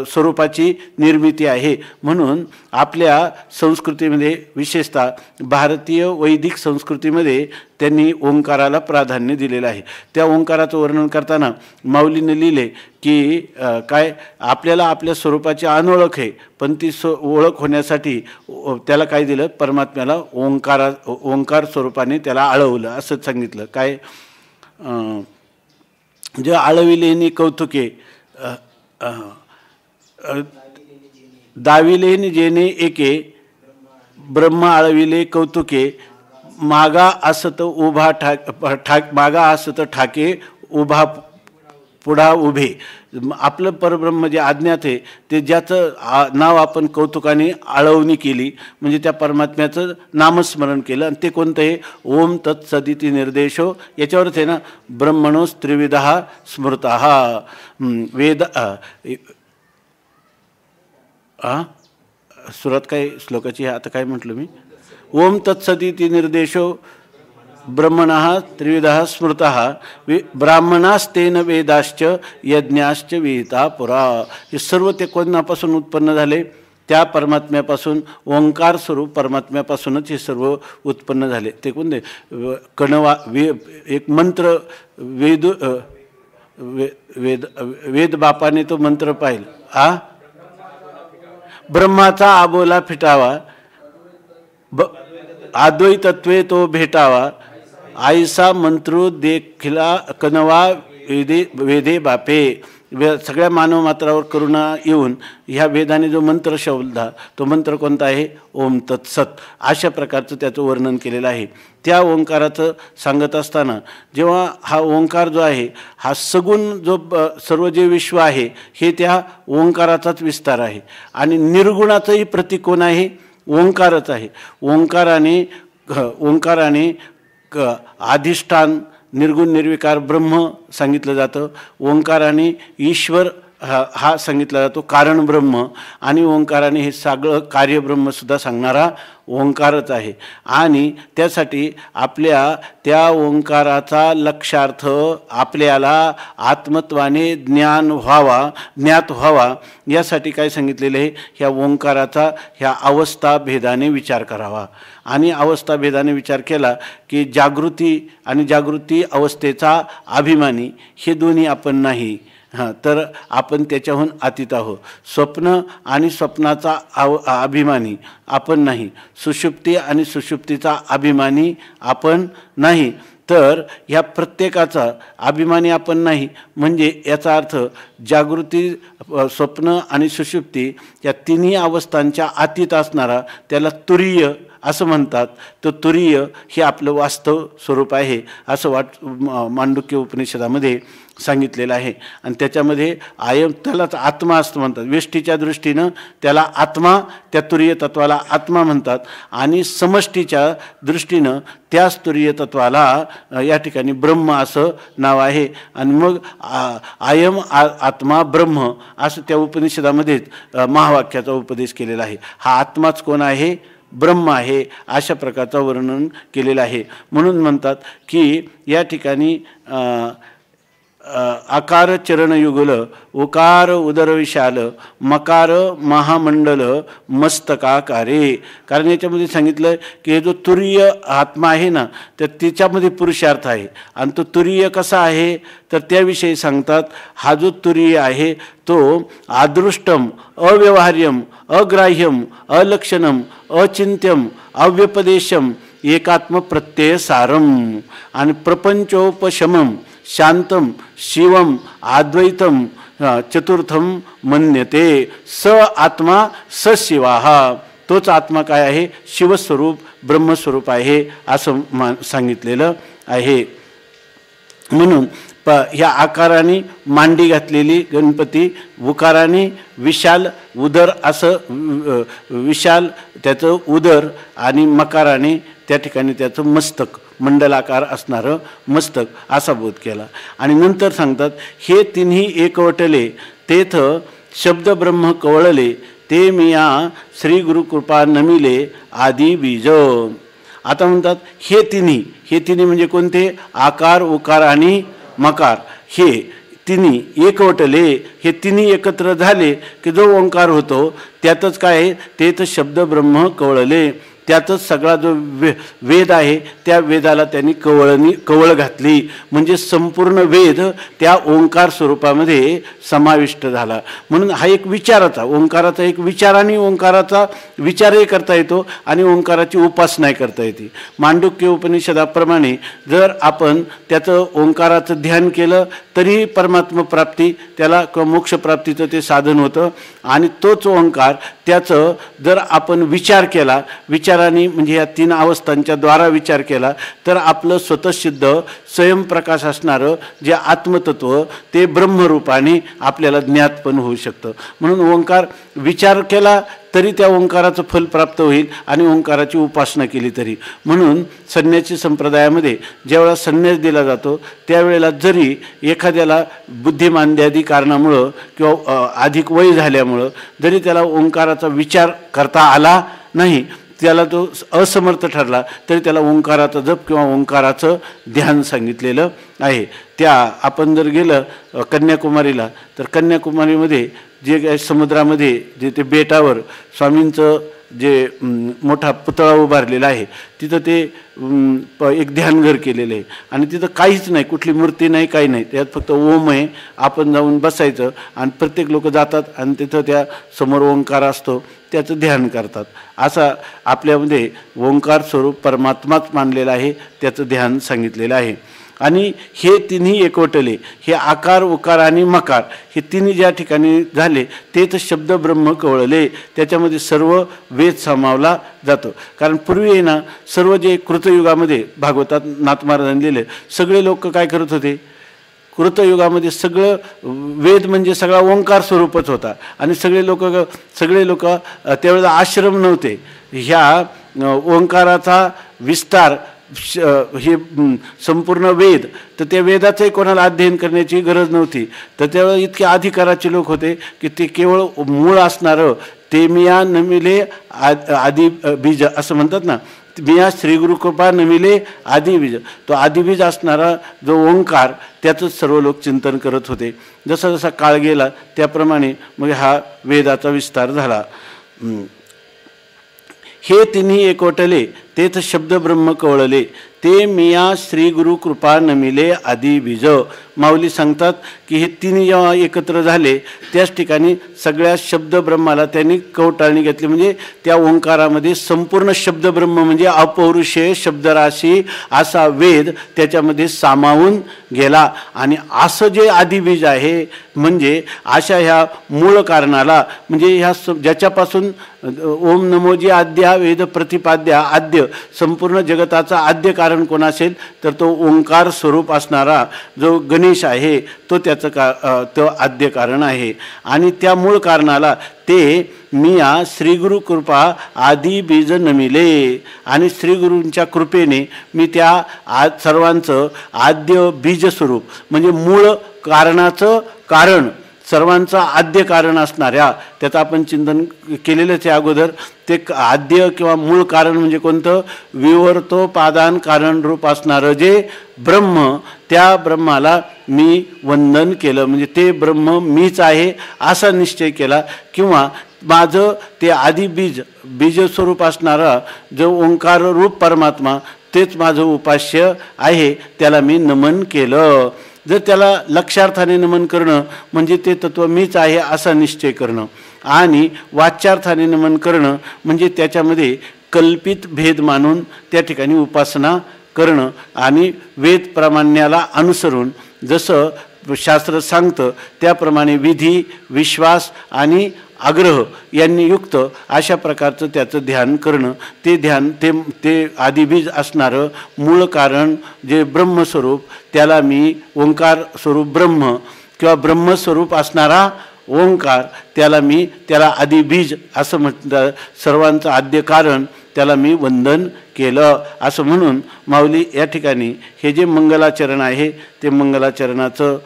स्वरूपाची निर्मिती आहे. म्हणून आपल्या संस्कृतीमध्ये विशेषतः भारतीय वैदिक संस्कृतीमध्ये त्यांनी ओंकाराला प्राधान्य दिलेलं आहे. त्या ओंकाराचं वर्णन करताना माऊलीने लिहिले की काय, आपल्याला आपल्या स्वरूपाची अनोळख आहे पण ती ओळख होण्यासाठी त्याला काय दिलं, परमात्म्याला ओंकार स्वरूपाने त्याला आळवलं असं सांगितलं. काय, जे आळविलेनी कौतुके दाविलेनी जेने एके ब्रह्म आळविले कौतुके मागा असत उभा ठाक मागा असत ठाके उभा पुढा उभे. आपलं परब्रह्म जे अज्ञात आहे ते ज्याचं नाव आपण कौतुकाने आळवणी केली म्हणजे त्या परमात्म्याचं नामस्मरण केलं आणि ते कोणतं आहे, ओम तत्सदिती निर्देशो याच्यावरच आहे ना. ब्रह्मणोस त्रिविधा स्मृतः वेद सुरात काय श्लोकाची आता काय म्हटलं मी, ओम तत्सदिती निर्देशो ब्रह्मणः त्रिविधः स्मृतः ब्राह्मणास्तेन वेदाश्च यज्ञाश्च विहिता पुरा. हे सर्व ते कोणापासून उत्पन्न झाले, त्या परमात्म्यापासून ओंकार स्वरूप परमात्म्यापासूनच हे सर्व उत्पन्न झाले. ते कोणते कणवा एक मंत्र वेद वेद वेद बापाने तो मंत्र पाहिला. ब्रह्माचा आबोला फिटावा अद्वैतत्वे तो भेटावा आईसा मंत्रो देखिला कणवा वेदे बापे. सगळ्या मानव मात्रावर करुणा येऊन ह्या वेदाने जो मंत्र शोधला तो मंत्र कोणता आहे? ओम तत्सत. अशा प्रकारचं त्याचं वर्णन केलेलं आहे. त्या ओंकाराचं सांगत असताना जेव्हा हा ओंकार जो आहे हा सगुण जो सर्व जे विश्व आहे हे त्या ओंकाराचाच विस्तार आहे. आणि निर्गुणाचंही प्रतीक कोण आहे? ओंकारच आहे. ओंकाराने अधिष्ठान निर्गुण निर्विकार ब्रह्म सांगितलं जातं. ओंकाराने ईश्वर हा सांगितला जातो, कारण ब्रह्म. आणि ओंकाराने हे सगळं कार्यब्रह्मसुद्धा सांगणारा ओंकारच आहे. आणि त्यासाठी आपल्या त्या ओंकाराचा लक्षार्थ आपल्याला आत्मत्वाने ज्ञात व्हावा यासाठी काय सांगितलेलं आहे? ह्या ओंकाराचा ह्या अवस्थाभेदाने विचार करावा. आणि अवस्थाभेदाने विचार केला की जागृती आणि जागृती अवस्थेचा अभिमानी हे दोन्ही आपण नाही, तर आपण त्याच्याहून अतीत आहोत. स्वप्न आणि स्वप्नाचा अभिमानी आपण नाही, सुषुप्ती आणि सुषुप्तीचा अभिमानी आपण नाही. तर ह्या प्रत्येकाचा अभिमानी आपण नाही म्हणजे याचा अर्थ जागृती, स्वप्न आणि सुषुप्ती या तिन्ही अवस्थांच्या अतीत असणारा त्याला तुरीय असं म्हणतात. तो तुरीय हे आपलं वास्तव स्वरूप आहे असं मांडुक्य उपनिषदामध्ये सांगितलेलं आहे. आणि त्याच्यामध्ये त्यालाच आत्मा असं म्हणतात. व्यष्टीच्या दृष्टीनं त्याला आत्मा, त्या तुरीय तत्वाला आत्मा म्हणतात. आणि समष्टीच्या दृष्टीनं त्याच तुरीय तत्वाला या ठिकाणी ब्रह्म असं नाव आहे. आणि मग आयम आत्मा ब्रह्म असं त्या उपनिषदामध्येच महावाक्याचा उपदेश केलेला आहे. हा आत्माच कोण आहे? ब्रह्म आहे. अशा प्रकारचं वर्णन केलेलं आहे. म्हणून म्हणतात की या ठिकाणी आकार चरणयुगल उकार उदरविशाल मकार महामंडल मस्तकाकारे. कारण याच्यामध्ये सांगितलं की हे जो तुरीय आत्मा आहे ना तर त्याच्यामध्ये पुरुषार्थ आहे. आणि तो तुरीय कसा आहे तर त्याविषयी सांगतात. हा जो तुरीय आहे तो अदृष्टम अव्यवहार्यम अग्राह्यम अलक्षणम अचिंत्यम अव्यपदेशम एकात्म प्रत्यय सारम आणि प्रपंचोपशमम शांतम शिवम अद्वैतम चतुर्थम मन्यते. स आत्मा स शिवा. तोच आत्मा काय आहे? शिवस्वरूप ब्रह्मस्वरूप आहे असं सांगितलेलं आहे. म्हणून ह्या आकाराने मांडी घातलेली गणपती, उकाराने विशाल उदर असं विशाल त्याचं उदर आणि मकाराने त्या ठिकाणी त्याचं मस्तक मंडलाकार असणारं मस्तक असा बोध केला. आणि नंतर सांगतात हे तिन्ही एकवटले तेथ शब्द ब्रह्म कवळले ते मिया श्री गुरुकृपा नमिले आदी बीज. आता म्हणतात हे तिन्ही म्हणजे कोणते? आकार उकार आणि मकार हे तिन्ही एकवटले. हे तिन्ही एकत्र झाले की जो ओंकार होतो त्यातच काय आहे? तेथ शब्द ब्रह्म कवळले. त्यातच सगळा जो वेद आहे त्या वेदाला त्यांनी कवळ घातली. म्हणजे संपूर्ण वेद त्या ओंकार स्वरूपामध्ये समाविष्ट झाला. म्हणून हा एक विचाराचा ओंकाराचा एक विचाराने ओंकाराचा विचारही करता येतो आणि ओंकाराची उपासनाही करता येते. मांडुक्य उपनिषदाप्रमाणे जर आपण त्याचं ओंकाराचं ध्यान केलं तरी परमात्मा प्राप्ती त्याला किंवा मोक्षप्राप्तीचं ते साधन होतं. आणि तोच ओंकार त्याचं जर आपण विचार केला, विचाराने म्हणजे या तीन अवस्थांच्या द्वारा विचार केला तर आपलं स्वतःसिद्ध स्वयंप्रकाश असणारं जे आत्मतत्व ते ब्रह्मरूपाने आपल्याला ज्ञात पण होऊ शकतं. म्हणून ओंकार विचार केला तरी त्या ओंकाराचं फल प्राप्त होईल आणि ओंकाराची उपासना केली तरी. म्हणून संन्यासी संप्रदायामध्ये ज्यावेळेला संन्यास दिला जातो त्यावेळेला जरी एखाद्याला बुद्धिमांद्यादी कारणामुळं किंवा अधिक वय झाल्यामुळं जरी त्याला ओंकाराचा विचार करता आला नाही, त्याला तो असमर्थ ठरला तरी त्याला ओंकाराचा जप किंवा ओंकाराचं ध्यान सांगितलेलं आहे. त्या आपण जर गेलं कन्याकुमारीला तर कन्याकुमारीमध्ये जे काय समुद्रामध्ये जे ते बेटावर स्वामींचं जे मोठा पुतळा उभारलेला आहे तिथं ते एक ध्यानघर केलेलं आहे आणि तिथं काहीच नाही, कुठली मूर्ती नाही, काही नाही, त्यात फक्त ओम आहे. आपण जाऊन बसायचं आणि प्रत्येक लोक जातात आणि तिथं त्या समोर ओंकार असतो त्याचं ध्यान करतात. असा आपल्यामध्ये ओंकार स्वरूप परमात्माच मानलेला आहे, त्याचं ध्यान सांगितलेलं आहे. आणि हे तिन्ही एकवटले, हे आकार उकार आणि मकार हे तिन्ही ज्या ठिकाणी झाले तेच शब्द ब्रह्म कवळले. त्याच्यामध्ये सर्व वेद सामावला जातो. कारण पूर्वी आहे ना सर्व जे कृतयुगामध्ये भागवतात नाथ महाराजांनी लिहिले सगळे लोक काय करत होते, कृतयुगामध्ये सगळं वेद म्हणजे सगळा ओंकार स्वरूपच होता आणि सगळे लोक त्यावेळेला आश्रम नव्हते. ह्या ओंकाराचा विस्तार हे संपूर्ण वेद, तर त्या वेदाचंही कोणाला अध्ययन करण्याची गरज नव्हती. तर त्यावेळेला इतके अधिकाराचे लोक होते की ते केवळ मूळ असणारं ते मिया नमिले आदि बीज असं म्हणतात ना, मिया श्री गुरुकृपा नमिले आदि बीज, तो आदिबीज असणारा जो ओंकार त्याचंच सर्व लोक चिंतन करत होते. जसा जसा काळ गेला त्याप्रमाणे मग हा वेदाचा विस्तार झाला. हे तिन्ही एकवटले तेथ शब्द ब्रह्म कवळले, ते मिया श्री गुरु कृपा नमिले आदि बीज. माऊली सांगतात की हे तिन्ही जेव्हा एकत्र झाले त्याच ठिकाणी सगळ्या शब्द ब्रह्माला त्यांनी कवटाळणी घेतली. म्हणजे त्या ओंकारामध्ये संपूर्ण शब्द ब्रह्म म्हणजे अपौरुषेय शब्दराशी असा वेद त्याच्यामध्ये सामावून गेला. आणि असं जे आदिबीज आहे म्हणजे अशा ह्या मूळ कारणाला म्हणजे ह्या ज्याच्यापासून ओम नमोजी आद्या वेद प्रतिपाद्या आद्य संपूर्ण जगताचा आद्य कारण कोण असेल तर तो ओंकार स्वरूप असणारा जो गणेश आहे तो त्याचं तो आद्य कारण आहे. आणि त्या मूळ कारणाला ते मिया श्रीगुरु कृपा आदि बीज नमिले, आणि श्रीगुरूंच्या कृपेने मी त्या सर्वांचं आद्य बीज स्वरूप म्हणजे मूळ कारणाचं कारण सर्वांचं आद्य कारण असणाऱ्या, त्याचं आपण चिंतन केलेलंच आहे अगोदर. ते आद्य किंवा मूळ कारण म्हणजे कोणतं, विवर्तोपादान कारण रूप असणारं जे ब्रह्म, त्या ब्रह्माला मी वंदन केलं. म्हणजे ते ब्रह्म मीच आहे असा निश्चय केला. किंवा माझं ते आदि बीजस्वरूप असणारा जो ओंकार रूप परमात्मा तेच माझं उपास्य आहे, त्याला मी नमन केलं. जर त्याला लक्षार्थाने नमन करणं म्हणजे ते तत्व मीच आहे असा निश्चय करणं, आणि वाच्यार्थाने नमन करणं म्हणजे त्याच्यामध्ये कल्पित भेद मानून त्या ठिकाणी उपासना करणं. आणि वेद प्रामाण्याला अनुसरून जसं शास्त्र सांगतं त्याप्रमाणे विधी, विश्वास आणि आग्रह यांनी युक्त अशा प्रकारचं त्याचं ध्यान करणं. ते ध्यान ते आदिबीज असणारं मूळ कारण जे ब्रह्मस्वरूप त्याला मी ओंकार स्वरूप ब्रह्म किंवा ब्रह्मस्वरूप असणारा ओंकार त्याला आदिबीज असं म्हटलं. सर्वांचं आद्य कारण त्याला मी वंदन केलं असं म्हणून माऊली या ठिकाणी हे जे मंगलाचरण आहे ते मंगलाचरणाचं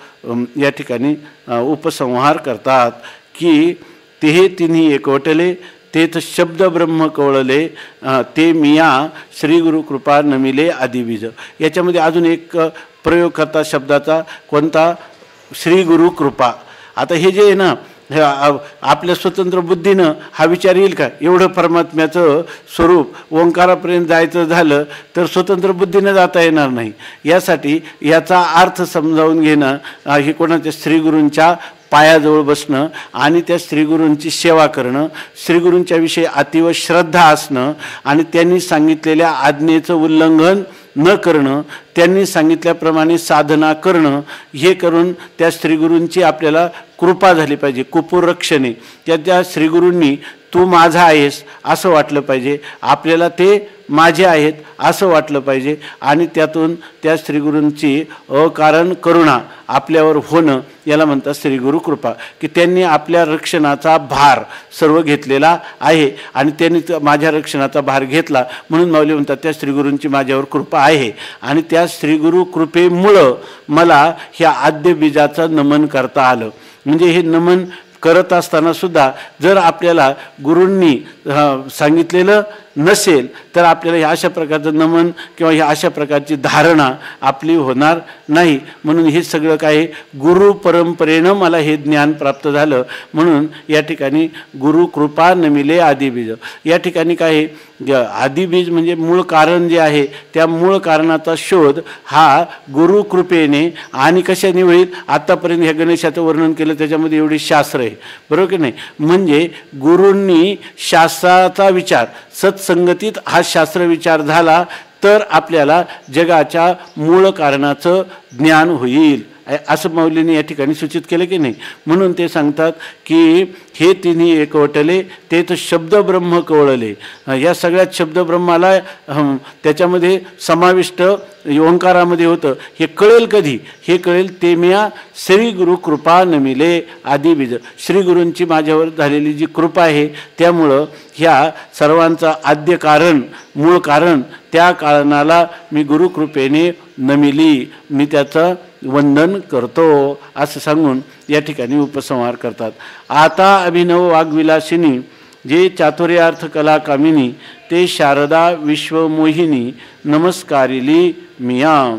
या ठिकाणी उपसंहार करतात की ते तिन्ही एकवटले तेथ शब्द ब्रह्म कवळले, ते मिया श्री गुरु कृपा नमिले आदिबीज. याच्यामध्ये अजून एक प्रयोग करतात शब्दाचा, कोणता, श्री गुरु कृपा. आता हे जे आहे ना आपल्या स्वतंत्र बुद्धीनं हा विचार येईल का, एवढं परमात्म्याचं स्वरूप ओंकारापर्यंत जायचं झालं तर स्वतंत्र बुद्धीनं जाता येणार नाही. यासाठी याचा अर्थ समजावून घेणं हे कोणाच्या श्रीगुरूंच्या पायाजवळ बसणं आणि त्या श्रीगुरूंची सेवा करणं, श्रीगुरूंच्या विषयी अतीव श्रद्धा असणं आणि त्यांनी सांगितलेल्या आज्ञेचं उल्लंघन न करणं, त्यांनी सांगितल्याप्रमाणे साधना करणं, हे करून त्या श्रीगुरूंची आपल्याला कृपा झाली पाहिजे. कुपुरक्षणे त्या श्रीगुरूंनी तू माझा आहेस असं वाटलं पाहिजे, आपल्याला ते माझे आहेत असं वाटलं पाहिजे. आणि त्यातून त्या श्रीगुरूंची अकारण करुणा आपल्यावर होणं याला म्हणतात श्रीगुरु कृपा. की त्यांनी आपल्या रक्षणाचा भार सर्व घेतलेला आहे आणि त्यांनी माझ्या रक्षणाचा भार घेतला म्हणून माऊली म्हणतात त्या श्रीगुरूंची माझ्यावर कृपा आहे. आणि त्या श्रीगुरु कृपेमुळं मला ह्या आद्य बीजाचं नमन करता आलं. म्हणजे हे नमन करत असताना सुद्धा जर आपल्याला गुरूंनी सांगितलेलं नसेल तर आपल्याला ह्या अशा प्रकारचं नमन किंवा ह्या अशा प्रकारची धारणा आपली होणार नाही. म्हणून हे सगळं काय गुरु परंपरेनं मला हे ज्ञान प्राप्त झालं. म्हणून या ठिकाणी गुरु कृपा नमिले आदिबीज. या ठिकाणी काय आदिबीज म्हणजे मूळ कारण जे आहे त्या मूळ कारणाचा शोध हा गुरु कृपेने आणि कशाने होईल. आत्तापर्यंत ह्या गणेशाचं वर्णन केलं त्याच्यामध्ये एवढी शास्त्र आहे, बरोबर की नाही. म्हणजे गुरूंनी शास्त्राचा विचार सत्संगतीत हा शास्त्र विचार झाला तर आपल्याला जगाच्या मूळ कारणाचं ज्ञान होईल असं माऊलींनी या ठिकाणी सूचित केलं की नाही. म्हणून ते सांगतात की हे तिन्ही एकवटले ते तर शब्द ब्रह्म कवळले. या सगळ्यात शब्द ब्रह्माला त्याच्यामध्ये समाविष्ट ओंकारामध्ये होतं. हे कळेल कधी, हे कळेल ते म्या श्री गुरु कृपा नमिले आदिबीज. श्री गुरूंची माझ्यावर झालेली जी कृपा आहे त्यामुळं ह्या सर्वांचा आद्य कारण मूळ कारण त्या कारणाला मी गुरुकृपेने नमिली, मी त्याचं वंदन करतो असं सांगून या ठिकाणी उपसंहार करतात. आता अभिनव वाग्विलासिनी जे चातुर्यार्थ कला कामिनी ते शारदा विश्वमोहिनी नमस्कारिली मिया.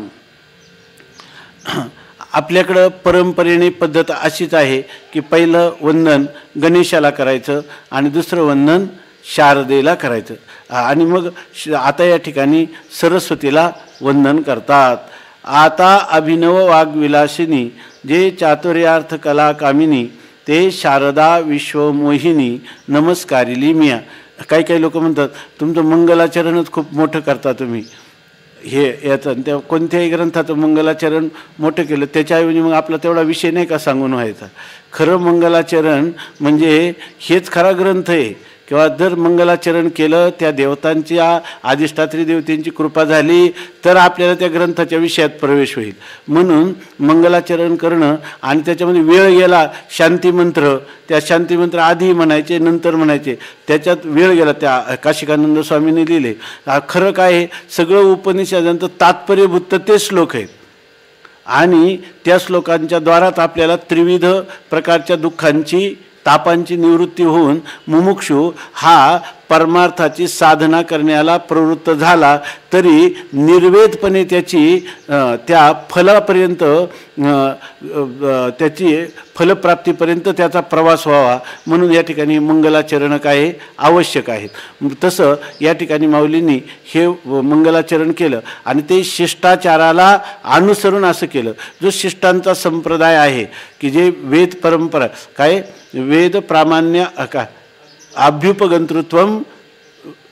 आपल्याकडं परंपरेने पद्धत अशीच आहे की पहिलं वंदन गणेशाला करायचं आणि दुसरं वंदन शारदेला करायचं आणि मग आता या ठिकाणी सरस्वतीला वंदन करतात. आता अभिनव वाग्विलासिनी जे चातुर्यार्थ कला कामिनी ते शारदा विश्वमोहिनी नमस्कारिली मिया. काही काही लोक म्हणतात तुमचं मंगलाचरणच खूप मोठं करता तुम्ही. हे याचं त्या कोणत्याही ग्रंथाचं मंगलाचरण मोठं केलं त्याच्याऐवजी मग आपला तेवढा विषय नाही का सांगून व्हायचा. खरं मंगलाचरण म्हणजे हेच खरा ग्रंथ आहे. किंवा जर मंगलाचरण केलं त्या देवतांच्या अधिष्ठात्री देवतेंची कृपा झाली तर आपल्याला त्या ग्रंथाच्या विषयात प्रवेश होईल. म्हणून मंगलाचरण करणं आणि त्याच्यामध्ये वेळ गेला शांतिमंत्र, त्या शांतिमंत्र आधी म्हणायचे नंतर म्हणायचे, त्याच्यात वेळ गेला. त्या काशिकानंद स्वामींनी लिहिले. खरं काय आहे सगळं उपनिषदांचं तात्पर्यभूत ते श्लोक आहेत आणि त्या श्लोकांच्या द्वाराच आपल्याला त्रिविध प्रकारच्या दुःखांची तापांची निवृत्ती होऊन मुमुक्षू हा परमार्थाची साधना करण्याला प्रवृत्त झाला तरी निर्वेदपणे त्याची त्या फलापर्यंत त्याची फलप्राप्तीपर्यंत त्याचा प्रवास व्हावा म्हणून या ठिकाणी मंगलाचरण काय आवश्यक आहेत. तसं या ठिकाणी माऊलींनी हे मंगलाचरण केलं आणि ते शिष्टाचाराला अनुसरून असं केलं. जो शिष्टांचा संप्रदाय आहे की जे वेद परंपरा काय वेद प्रामाण्य का अभ्युपगंतृत्वम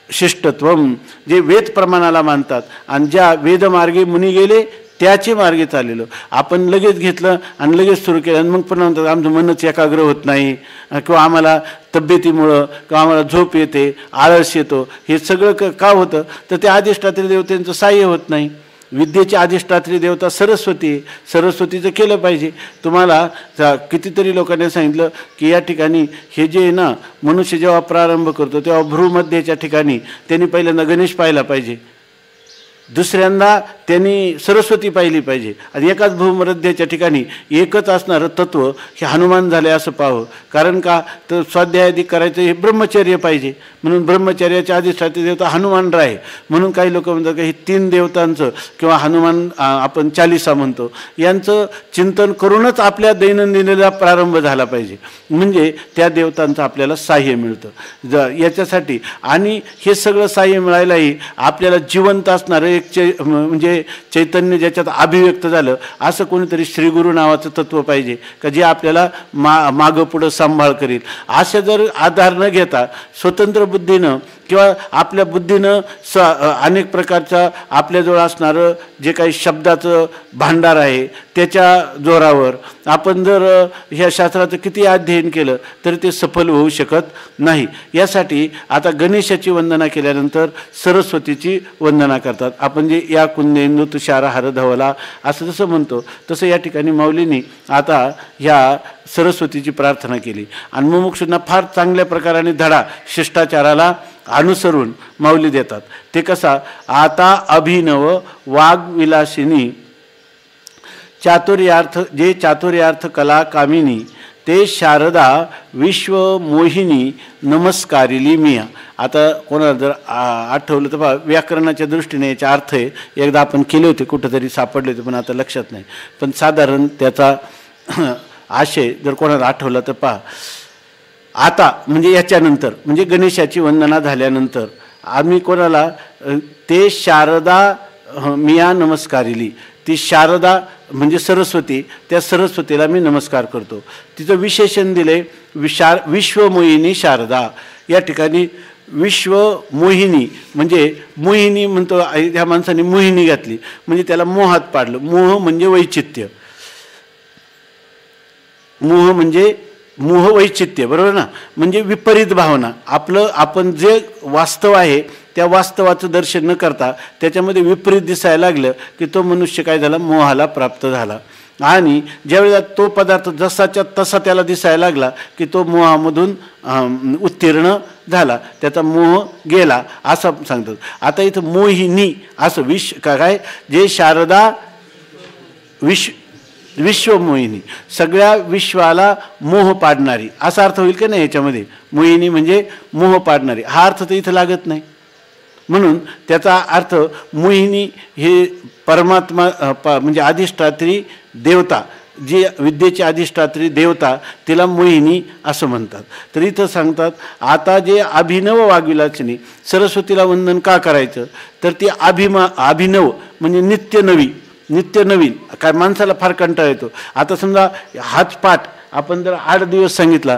शिष्टत्वम जे वेद प्रमाणाला मानतात आणि ज्या वेदमार्गे मुनी गेले त्याचे मार्गे चाललेलो आपण लगेच घेतलं आणि लगेच सुरू केलं आणि मग पुन्हा म्हणतात आमचं मनच एकाग्र होत नाही किंवा आम्हाला तब्येतीमुळं किंवा आम्हाला झोप येते आळस येतो. हे सगळं का होतं तर ते अधिष्ठात्री देवतेंचं साह्य होत नाही. विद्येची अधिष्ठात्री देवता सरस्वती, सरस्वतीचं केलं पाहिजे. तुम्हाला कितीतरी लोकांनी सांगितलं की या ठिकाणी हे जे आहे ना मनुष्य जेव्हा प्रारंभ करतो तेव्हा भ्रूमध्येच्या ठिकाणी त्यांनी पहिल्यांदा गणेश पाहिला पाहिजे, दुसऱ्यांदा त्यांनी सरस्वती पाहिली पाहिजे आणि एकाच भूमध्येच्या ठिकाणी एकच असणारं तत्व हे हनुमान झाले असं पाहावं. कारण का तर स्वाध्यायादी करायचं हे ब्रह्मचर्य पाहिजे म्हणून ब्रह्मचर्याच्या अधिष्ठात्री देवता हनुमान राय. म्हणून काही लोक म्हणतात की हे तीन देवतांचं किंवा हनुमान आपण चालिसा म्हणतो यांचं चिंतन करूनच आपल्या दैनंदिनीला प्रारंभ झाला पाहिजे म्हणजे त्या देवतांचं आपल्याला साह्य मिळतं याच्यासाठी. आणि हे सगळं साह्य मिळायलाही आपल्याला जिवंत असणारं म्हणजे चैतन्य ज्याच्यात अभिव्यक्त झालं असं कोणीतरी श्रीगुरु नावाचं तत्व पाहिजे का जे आपल्याला मागं पुढं सांभाळ करील. असं जर आधार न घेता स्वतंत्र बुद्धीनं किंवा आपल्या बुद्धीनं अनेक प्रकारचा आपल्याजवळ असणारं जे काही शब्दाचं भांडार आहे त्याच्या जोरावर आपण जर ह्या शास्त्राचं किती अध्ययन केलं तरी ते सफल होऊ शकत नाही. यासाठी आता गणेशाची वंदना केल्यानंतर सरस्वतीची वंदना करतात. आपण जे या कुंदेंदू तुषार हार धवला असं जसं म्हणतो तसं या ठिकाणी माऊलींनी आता ह्या सरस्वतीची प्रार्थना केली आणि मुमुक्षूंना फार चांगल्या प्रकाराने धडा शिष्टाचाराला अनुसरून माऊली देतात. ते कसा आता अभिनव वाग्विलासिनी चातुर्यार्थ जे चातुर्यार्थ कला कामिनी ते शारदा विश्वमोहिनी नमस्कारिली मिया. आता कोणाला जर आठवलं तर पहा, व्याकरणाच्या दृष्टीने याचा अर्थ आहे, एकदा आपण केले होते, कुठंतरी सापडले होते पण आता लक्षात नाही, पण साधारण त्याचा आशय जर कोणाला आठवला तर पहा. आता म्हणजे याच्यानंतर म्हणजे गणेशाची वंदना झाल्यानंतर आम्ही कोणाला ते शारदा मिया नमस्कारिली, ती शारदा म्हणजे सरस्वती, त्या सरस्वतीला मी नमस्कार करतो. तिचं विशेषण दिले विश्वमोहिनी शारदा. या ठिकाणी विश्वमोहिनी म्हणजे मोहिनी म्हणतो, ह्या माणसाने मोहिनी घातली म्हणजे त्याला मोहात पाडलं. मोह म्हणजे वैचित्य, मोह म्हणजे मोह वैचित्य, बरोबर ना, म्हणजे विपरीत भावना. आपण जे वास्तव आहे त्या वास्तवाचं दर्शन न करता त्याच्यामध्ये विपरीत दिसायला लागलं की तो मनुष्य काय झाला, मोहाला प्राप्त झाला. आणि ज्यावेळेला तो पदार्थ जसाच्या तसा त्याला दिसायला लागला की तो मोहामधून उत्तीर्ण झाला, त्याचा मोह गेला असं सांगतात. आता इथं मोहिनी असं काय जे शारदा विश्वमोहिनी, सगळ्या विश्वाला मोह पाडणारी असा अर्थ होईल का नाही याच्यामध्ये. मोहिनी म्हणजे मोह पाडणारी, हा अर्थ तर इथं लागत नाही. म्हणून त्याचा अर्थ मोहिनी हे परमात्मा म्हणजे अधिष्ठात्री देवता, जी विद्येची अधिष्ठात्री देवता, तिला मोहिनी असं म्हणतात. तर इथं सांगतात आता जे अभिनव वाग्विलासनी सरस्वतीला वंदन का करायचं, तर ती अभिनव म्हणजे नित्य नवीन. काय माणसाला फार कंटाळा येतो. आता समजा हाच पाठ आपण जर 8 दिवस सांगितला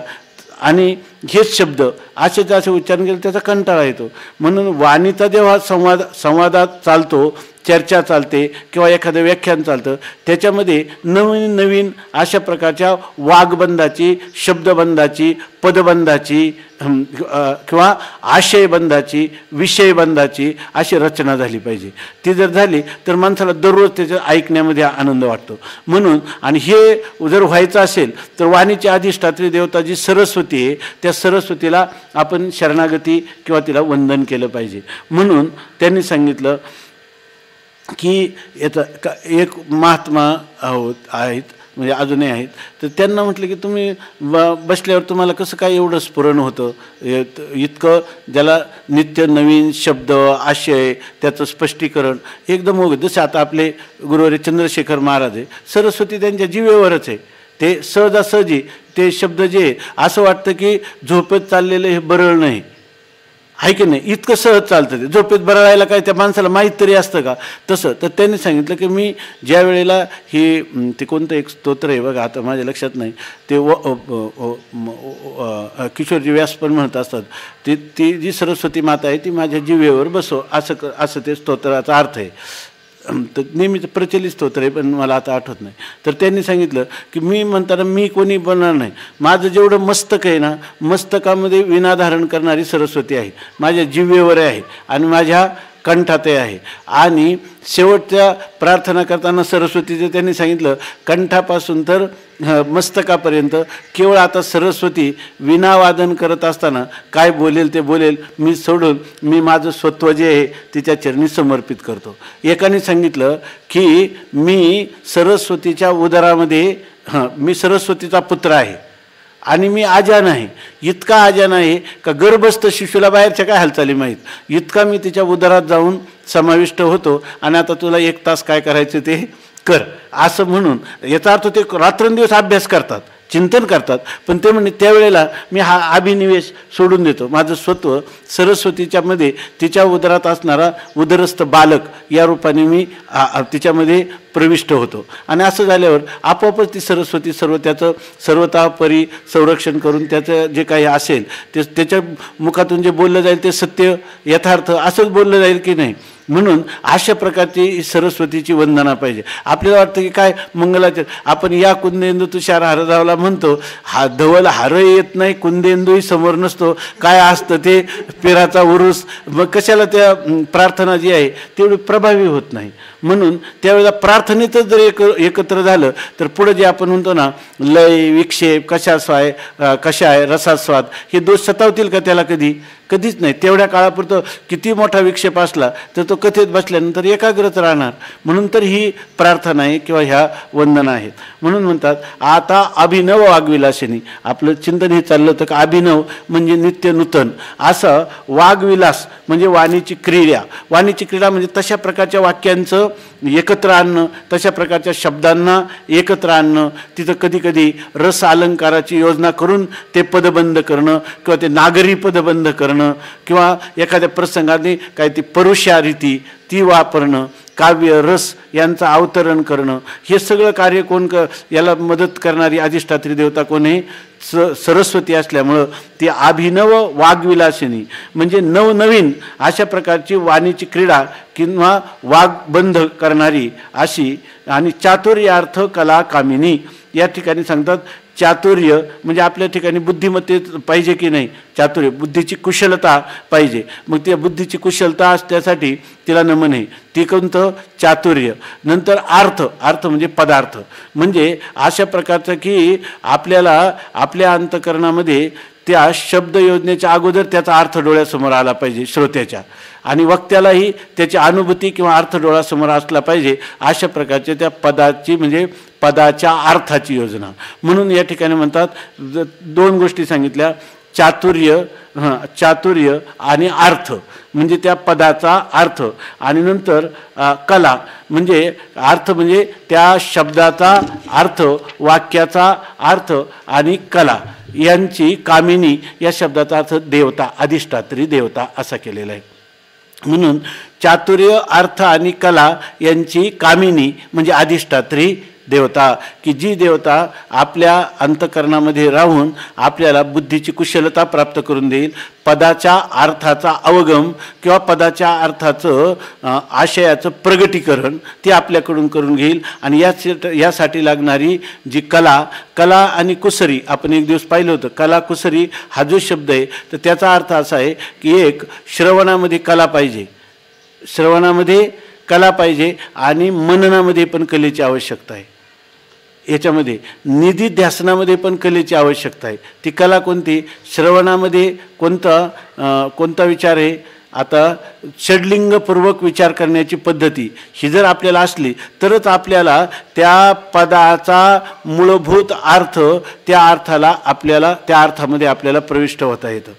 आणि हेच शब्द असे उच्चारण केले त्याचा कंटाळा येतो. म्हणून वाणीचा जेव्हा संवादात चालतो, चर्चा चालते किंवा एखादं व्याख्यान चालतं, त्याच्यामध्ये नवीन नवीन अशा प्रकारच्या वाग्बंधाची, शब्दबंधाची, पदबंधाची किंवा आशयबंधाची, विषयबंधाची अशी रचना झाली पाहिजे. ती जर झाली तर माणसाला दररोज त्याच्या ऐकण्यामध्ये आनंद वाटतो. म्हणून आणि हे जर व्हायचं असेल तर वाणीची अधिष्ठात्री देवता जी सरस्वती आहे, त्या सरस्वतीला आपण शरणागती किंवा तिला वंदन केलं पाहिजे. म्हणून त्यांनी सांगितलं की याचा एक महात्मा आहेत, म्हणजे अजूनही आहेत, तर त्यांना म्हटलं की तुम्ही बसल्यावर तुम्हाला कसं काय एवढं स्फुरण होतं, इतकं ज्याला नित्य नवीन शब्द आशय त्याचं स्पष्टीकरण एकदम होतं. जसं आता आपले गुरुवारी चंद्रशेखर महाराज आहे, सरस्वती त्यांच्या जीवेवरच आहे, ते सहजासहजी ते शब्द जे असं वाटतं की झोपेत चाललेलं हे बरळ नाही आहे की नाही, इतकं सहज चालतं ते. झोपेत बरळायला काय त्या माणसाला माहीत तरी असतं का तसं. तर त्यांनी सांगितलं की मी ज्या वेळेला ते कोणतं एक स्तोत्र आहे बघा, आता माझ्या लक्षात नाही, ते किशोरजी व्यास पण म्हणत असतात, ती जी सरस्वती माता आहे ती माझ्या जिवेवर बसो, असं ते स्तोत्राचा अर्थ आहे. तर नेहमीच प्रचलित स्तोत्र आहे पण मला आता आठवत नाही. तर त्यांनी सांगितलं की मी म्हणताना मी कोणी बनणार नाही, माझं जेवढं मस्तक आहे ना, मस्तकामध्ये विना धारण करणारी सरस्वती आहे, माझ्या जिव्हेवर आहे आणि माझ्या कंठातही आहे. आणि शेवटच्या प्रार्थना करताना सरस्वतीचं त्यांनी सांगितलं कंठापासून तर मस्तकापर्यंत केवळ आता सरस्वती विनावादन करत असताना काय बोलेल ते बोलेल, मी सोडून मी माझं स्वत्व जे आहे तिच्या चरणी समर्पित करतो. एकाने सांगितलं की मी सरस्वतीच्या उदरामध्ये मी सरस्वतीचा पुत्र आहे आणि मी आजान आहे, इतका आजान आहे का गर्भस्थ शिशूला बाहेरच्या काय हालचाली माहीत, इतका मी तिच्या उदरात जाऊन समाविष्ट होतो आणि आता तुला 1 तास काय करायचं ते कर, असं म्हणून. याचा अर्थ ते रात्रंदिवस अभ्यास करतात, चिंतन करतात, पण ते म्हणजे त्यावेळेला मी हा अभिनिवेश सोडून देतो, माझं स्वत्व सरस्वतीच्यामध्ये तिच्या उदरात असणारा उदरस्थ बालक या रूपाने मी तिच्यामध्ये प्रविष्ट होतो. आणि असं झाल्यावर आपोआपच ती सरस्वती त्याचं सर्वतः परी संरक्षण करून त्याचं जे काही असेल ते त्याच्या मुखातून जे बोललं जाईल ते सत्य यथार्थ असंच बोललं जाईल की नाही. म्हणून अशा प्रकारची सरस्वतीची वंदना पाहिजे. आपल्याला वाटतं की काय मंगलाचरण आपण या कुंदेंदू तुषार हरधावला म्हणतो, हा धवल हार येत नाही, कुंदेंदूही समोर नसतो, काय असतं ते पेराचा उरूस, मग कशाला त्या प्रार्थना जी आहे तेवढी प्रभावी होत नाही. म्हणून त्यावेळेला प्रार्थनेतच जर एकत्र झालं तर पुढे जे आपण म्हणतो ना लय विक्षेप कषाय रसास्वाद हे दोष सतावतील का त्याला? कधीच नाही. तेवढ्या काळापुरतं किती मोठा विक्षेप असला तर तो कथेत बसल्यानंतर एकाग्रच राहणार. म्हणून तर ही प्रार्थना आहे किंवा ह्या वंदना आहेत. म्हणून म्हणतात आता अभिनव वाग्विलासिनी. आपलं चिंतन हे चाललं होतं का अभिनव म्हणजे नित्य नूतन, असं वाग्विलास म्हणजे वाणीची क्रीडा. वाणीची क्रीडा म्हणजे तशा प्रकारच्या वाक्यांचं एकत्र आणणं, तशा प्रकारच्या शब्दांना एकत्र आणणं, तिथं कधी रस अलंकाराची योजना करून ते पदबंध करणं किंवा ते नागरी पदबंध करणं किंवा एखाद्या प्रसंगाने काय ती परुषा रीती ती वापरणं, काव्य रस यांचं अवतरण करणं, हे सगळं कार्य याला मदत करणारी अधिष्ठात्री देवता कोण आहे? सरस्वती असल्यामुळं ती अभिनव वाग्विलासिनी म्हणजे नवनवीन अशा प्रकारची वाणीची क्रीडा किंवा वाग्बंध करणारी अशी. आणि चातुर्यार्थ कला कामिनी या ठिकाणी सांगतात चातुर्य म्हणजे आपल्या ठिकाणी बुद्धिमत्तेत पाहिजे की नाही? चातुर्य बुद्धीची कुशलता पाहिजे. मग त्या बुद्धीची कुशलता असण्यासाठी तिला नमन आहे. ती कोणतं? चातुर्य. नंतर अर्थ म्हणजे पदार्थ. म्हणजे अशा प्रकारचं की आपल्याला आपल्या अंतःकरणामध्ये त्या शब्द योजनेच्या अगोदर त्याचा अर्थ डोळ्यासमोर आला पाहिजे श्रोत्याच्या, आणि वक्त्यालाही त्याची अनुभूती किंवा अर्थ डोळ्यासमोर असला पाहिजे. अशा प्रकारच्या त्या पदाची म्हणजे पदाच्या अर्थाची योजना. म्हणून या ठिकाणी म्हणतात दोन गोष्टी सांगितल्या, चातुर्य आणि अर्थ म्हणजे त्या पदाचा अर्थ, आणि नंतर कला म्हणजे अर्थ म्हणजे त्या शब्दाचा अर्थ, वाक्याचा अर्थ आणि कला यांची कामिनी या शब्दाचा अर्थ देवता, अधिष्ठात्री देवता असा केलेला आहे. म्हणून चातुर्य अर्थ आणि कला यांची कामिनी म्हणजे अधिष्ठात्री देवता, की जी देवता आपल्या अंतःकरणामध्ये राहून आपल्याला बुद्धीची कुशलता प्राप्त करून देईल, पदाच्या अर्थाचा अवगम किंवा पदाच्या अर्थाचं आशयाचं प्रगटीकरण ती आपल्याकडून करून घेईल. आणि यासाठी लागणारी जी कला आणि कुसरी आपण एक दिवस पाहिलं होतं. कला कुसरी हा जो शब्द आहे तर त्याचा अर्थ असा आहे की एक श्रवणामध्ये कला पाहिजे, श्रवणामध्ये कला पाहिजे आणि मननामध्ये पण कलेची आवश्यकता आहे. याच्यामध्ये निधिध्यासनामध्ये पण कलेची आवश्यकता आहे. ती कला कोणती? श्रवणामध्ये कोणता विचार आहे? आता षड्लिंगपूर्वक विचार करण्याची पद्धती ही जर आपल्याला असली तरच आपल्याला त्या पदाचा मूलभूत अर्थ त्या अर्थामध्ये आपल्याला प्रविष्ट होता येतं.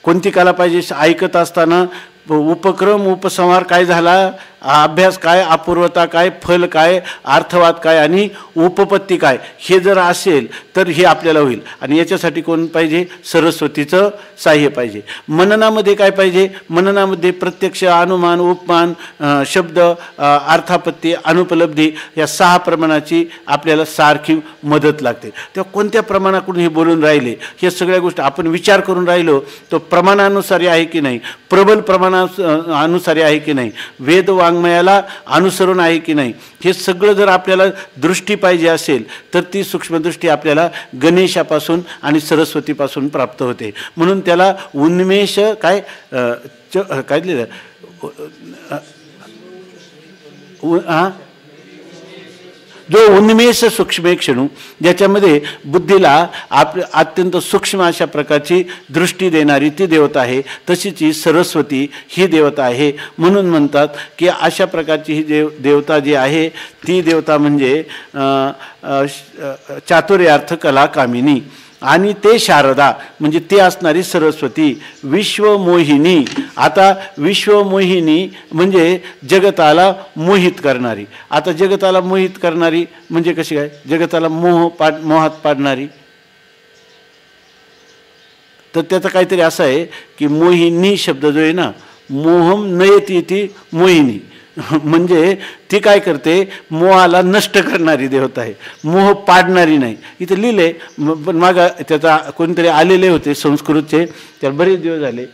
कोणती कला पाहिजे? ऐकत असताना उपक्रम उपसंहार काय झाला, अभ्यास काय, अपूर्वता काय, फल काय, अर्थवाद काय आणि उपपत्ती काय, हे जर असेल तर हे आपल्याला होईल. आणि याच्यासाठी कोण पाहिजे? सरस्वतीचं साह्य पाहिजे. मननामध्ये काय पाहिजे? मननामध्ये प्रत्यक्ष, अनुमान, उपमान, शब्द, अर्थापत्ती, अनुपलब्धी या 6 प्रमाणाची आपल्याला सारखी मदत लागते. तेव्हा कोणत्या प्रमाणाकडून हे बोलून राहिले, हे सगळ्या गोष्टी आपण विचार करून राहिलो तो प्रमाणानुसारी आहे की नाही, प्रबल प्रमाणानुसारी आहे की नाही, वेद वाङ्मयाला अनुसरून आहे की नाही, हे सगळं जर आपल्याला दृष्टी पाहिजे असेल तर ती सूक्ष्मदृष्टी आपल्याला गणेशापासून आणि सरस्वतीपासून प्राप्त होते. म्हणून त्याला उन्मेष काय लिहिलं जो उन्मेष सूक्ष्मेक्षणू, ज्याच्यामध्ये बुद्धीला अत्यंत सूक्ष्म अशा प्रकारची दृष्टी देणारी ती देवता आहे. तशीच ही सरस्वती ही देवता आहे. म्हणून म्हणतात की अशा प्रकारची ही देवता जी आहे ती देवता म्हणजे चातुर्यार्थ कला कामिनी, आणि ते शारदा म्हणजे ती असणारी सरस्वती. विश्वमोहिनी, आता विश्वमोहिनी म्हणजे जगताला मोहित करणारी. आता जगताला मोहित करणारी म्हणजे कशी काय? जगताला मोहात पाडणारी. तर त्याचं काहीतरी असं आहे की मोहिनी शब्द जो आहे ना, मोहम नयती इति मोहिनी, म्हणजे ती काय करते? मोहाला नष्ट करणारी देवता आहे, मोह पाडणारी नाही. इथे लिहिले, पण मागा त्याचा कोणतरी आलेले होते संस्कृतचे, त्याला बरेच दिवस झाले,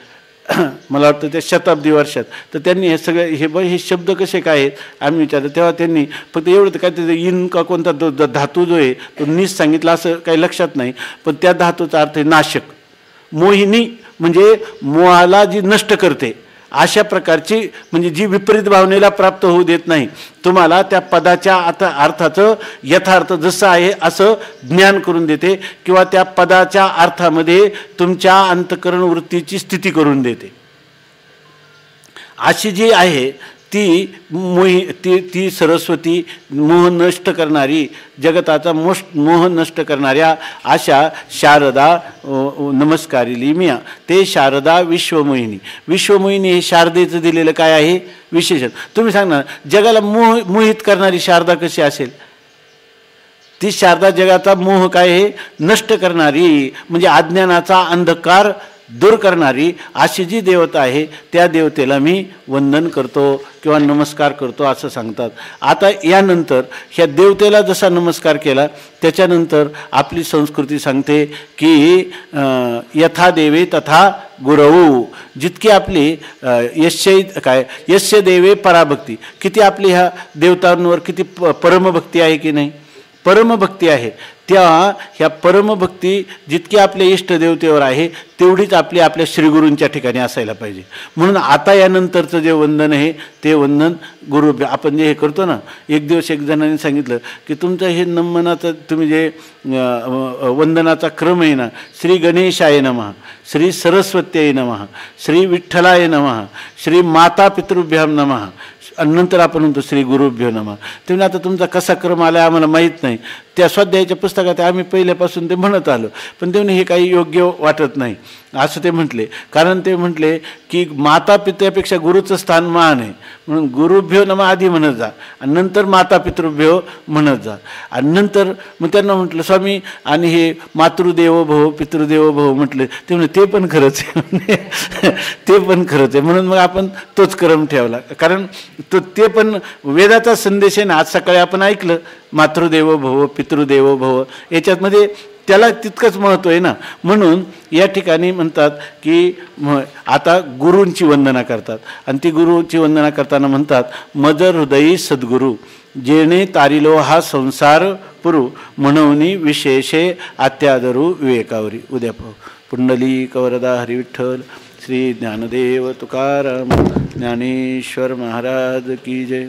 मला वाटतं त्या शताब्दी वर्षात. तर त्यांनी हे सगळे हे शब्द कसे काय आहेत आम्ही विचारलं, तेव्हा त्यांनी फक्त एवढं काय त्याचं इन का कोणता धातू जो आहे तो निस सांगितला असं काही लक्षात नाही. पण त्या धातूचा अर्थ आहे नाशक. मोहिनी म्हणजे मोहाला जी नष्ट करते, अशा प्रकारची म्हणजे जी विपरीत भावनेला प्राप्त होऊ देत नाही, तुम्हाला त्या पदाच्या अर्थाचं यथार्थ जसं आहे असं ज्ञान करून देते किंवा त्या पदाच्या अर्थामध्ये तुमच्या अंतःकरण वृत्तीची स्थिती करून देते. अशी जी आहे ती सरस्वती मोह नष्ट करणारी, जगताचा मोह नष्ट करणाऱ्या अशा शारदा नमस्कारिली मिया. ते शारदा विश्वमोहिनी. विश्वमोहिनी हे शारदेचं दिलेलं काय आहे विशेषण. तुम्ही सांगा जगाला मोहित करणारी शारदा कशी असेल. ती शारदा जगाचा मोह काय आहे नष्ट करणारी, म्हणजे अज्ञानाचा अंधकार दूर करणारी अशी जी देवता आहे त्या देवतेला मी वंदन करतो किंवा नमस्कार करतो असं सांगतात. आता यानंतर ह्या देवतेला जसा नमस्कार केला त्याच्यानंतर आपली संस्कृती सांगते की यथा देवे तथा गुरवू. जितकी आपली यस्य देवे पराभक्ती, किती आपली ह्या देवतांवर किती परमभक्ती आहे की नाही, परमभक्ती आहे. त्या ह्या परमभक्ती जितकी आपल्या इष्टदेवतेवर आहे तेवढीच आपल्या श्रीगुरूंच्या ठिकाणी असायला पाहिजे. म्हणून आता यानंतरचं जे वंदन आहे ते वंदन गुरु. आपण जे हे करतो ना, एक दिवस एक जणांनी सांगितलं की तुमचं हे नमनाचं तुम्ही जे वंदनाचा क्रम आहे ना, श्री गणेशाय नमः, श्री सरस्वत्यै नमः, श्री विठ्ठलाय नमः, श्री माता पितृभ्याम नमः, आणि नंतर आपण म्हणतो श्री गुरुभ्यो नमः. तुम्ही आता तुमचा कसा क्रम आला आम्हाला माहीत नाही. त्या स्वाध्यायाच्या पुस्तकात आम्ही पहिल्यापासून ते म्हणत आलो, पण तेव्हा हे काही योग्य वाटत नाही असं ते म्हटले. कारण ते म्हटले की माता पित्यापेक्षा गुरुचं स्थान महान आहे, म्हणून गुरुभ्यो नमः आधी म्हणत जा आणि नंतर माता पितृभ्यो म्हणत जा. आणि नंतर मग त्यांना म्हटलं स्वामी आणि हे मातृदेवो भव पितृदेवो भव म्हटले. ते म्हणजे ते पण खरंच आहे ते पण खरंच आहे. म्हणून मग आपण तोच क्रम ठेवला, कारण ते पण वेदाचा संदेश आहे ना. आज सकाळी आपण ऐकलं मातृदेवो भव पितृदेवो भव, याच्यामध्ये त्याला तितकंच महत्त्व आहे ना. म्हणून या ठिकाणी म्हणतात की आता गुरूंची वंदना करतात आणि ती गुरूंची वंदना करताना म्हणतात मज हृदयी सद्गुरू जेणे तारिलो हा संसार पुरू म्हणूनी विशेषे आत्यादरू विवेकावरी. उद्या पुंडलिक वरदा हरिविठ्ठल श्री ज्ञानदेव तुकाराम ज्ञानेश्वर महाराज की जय.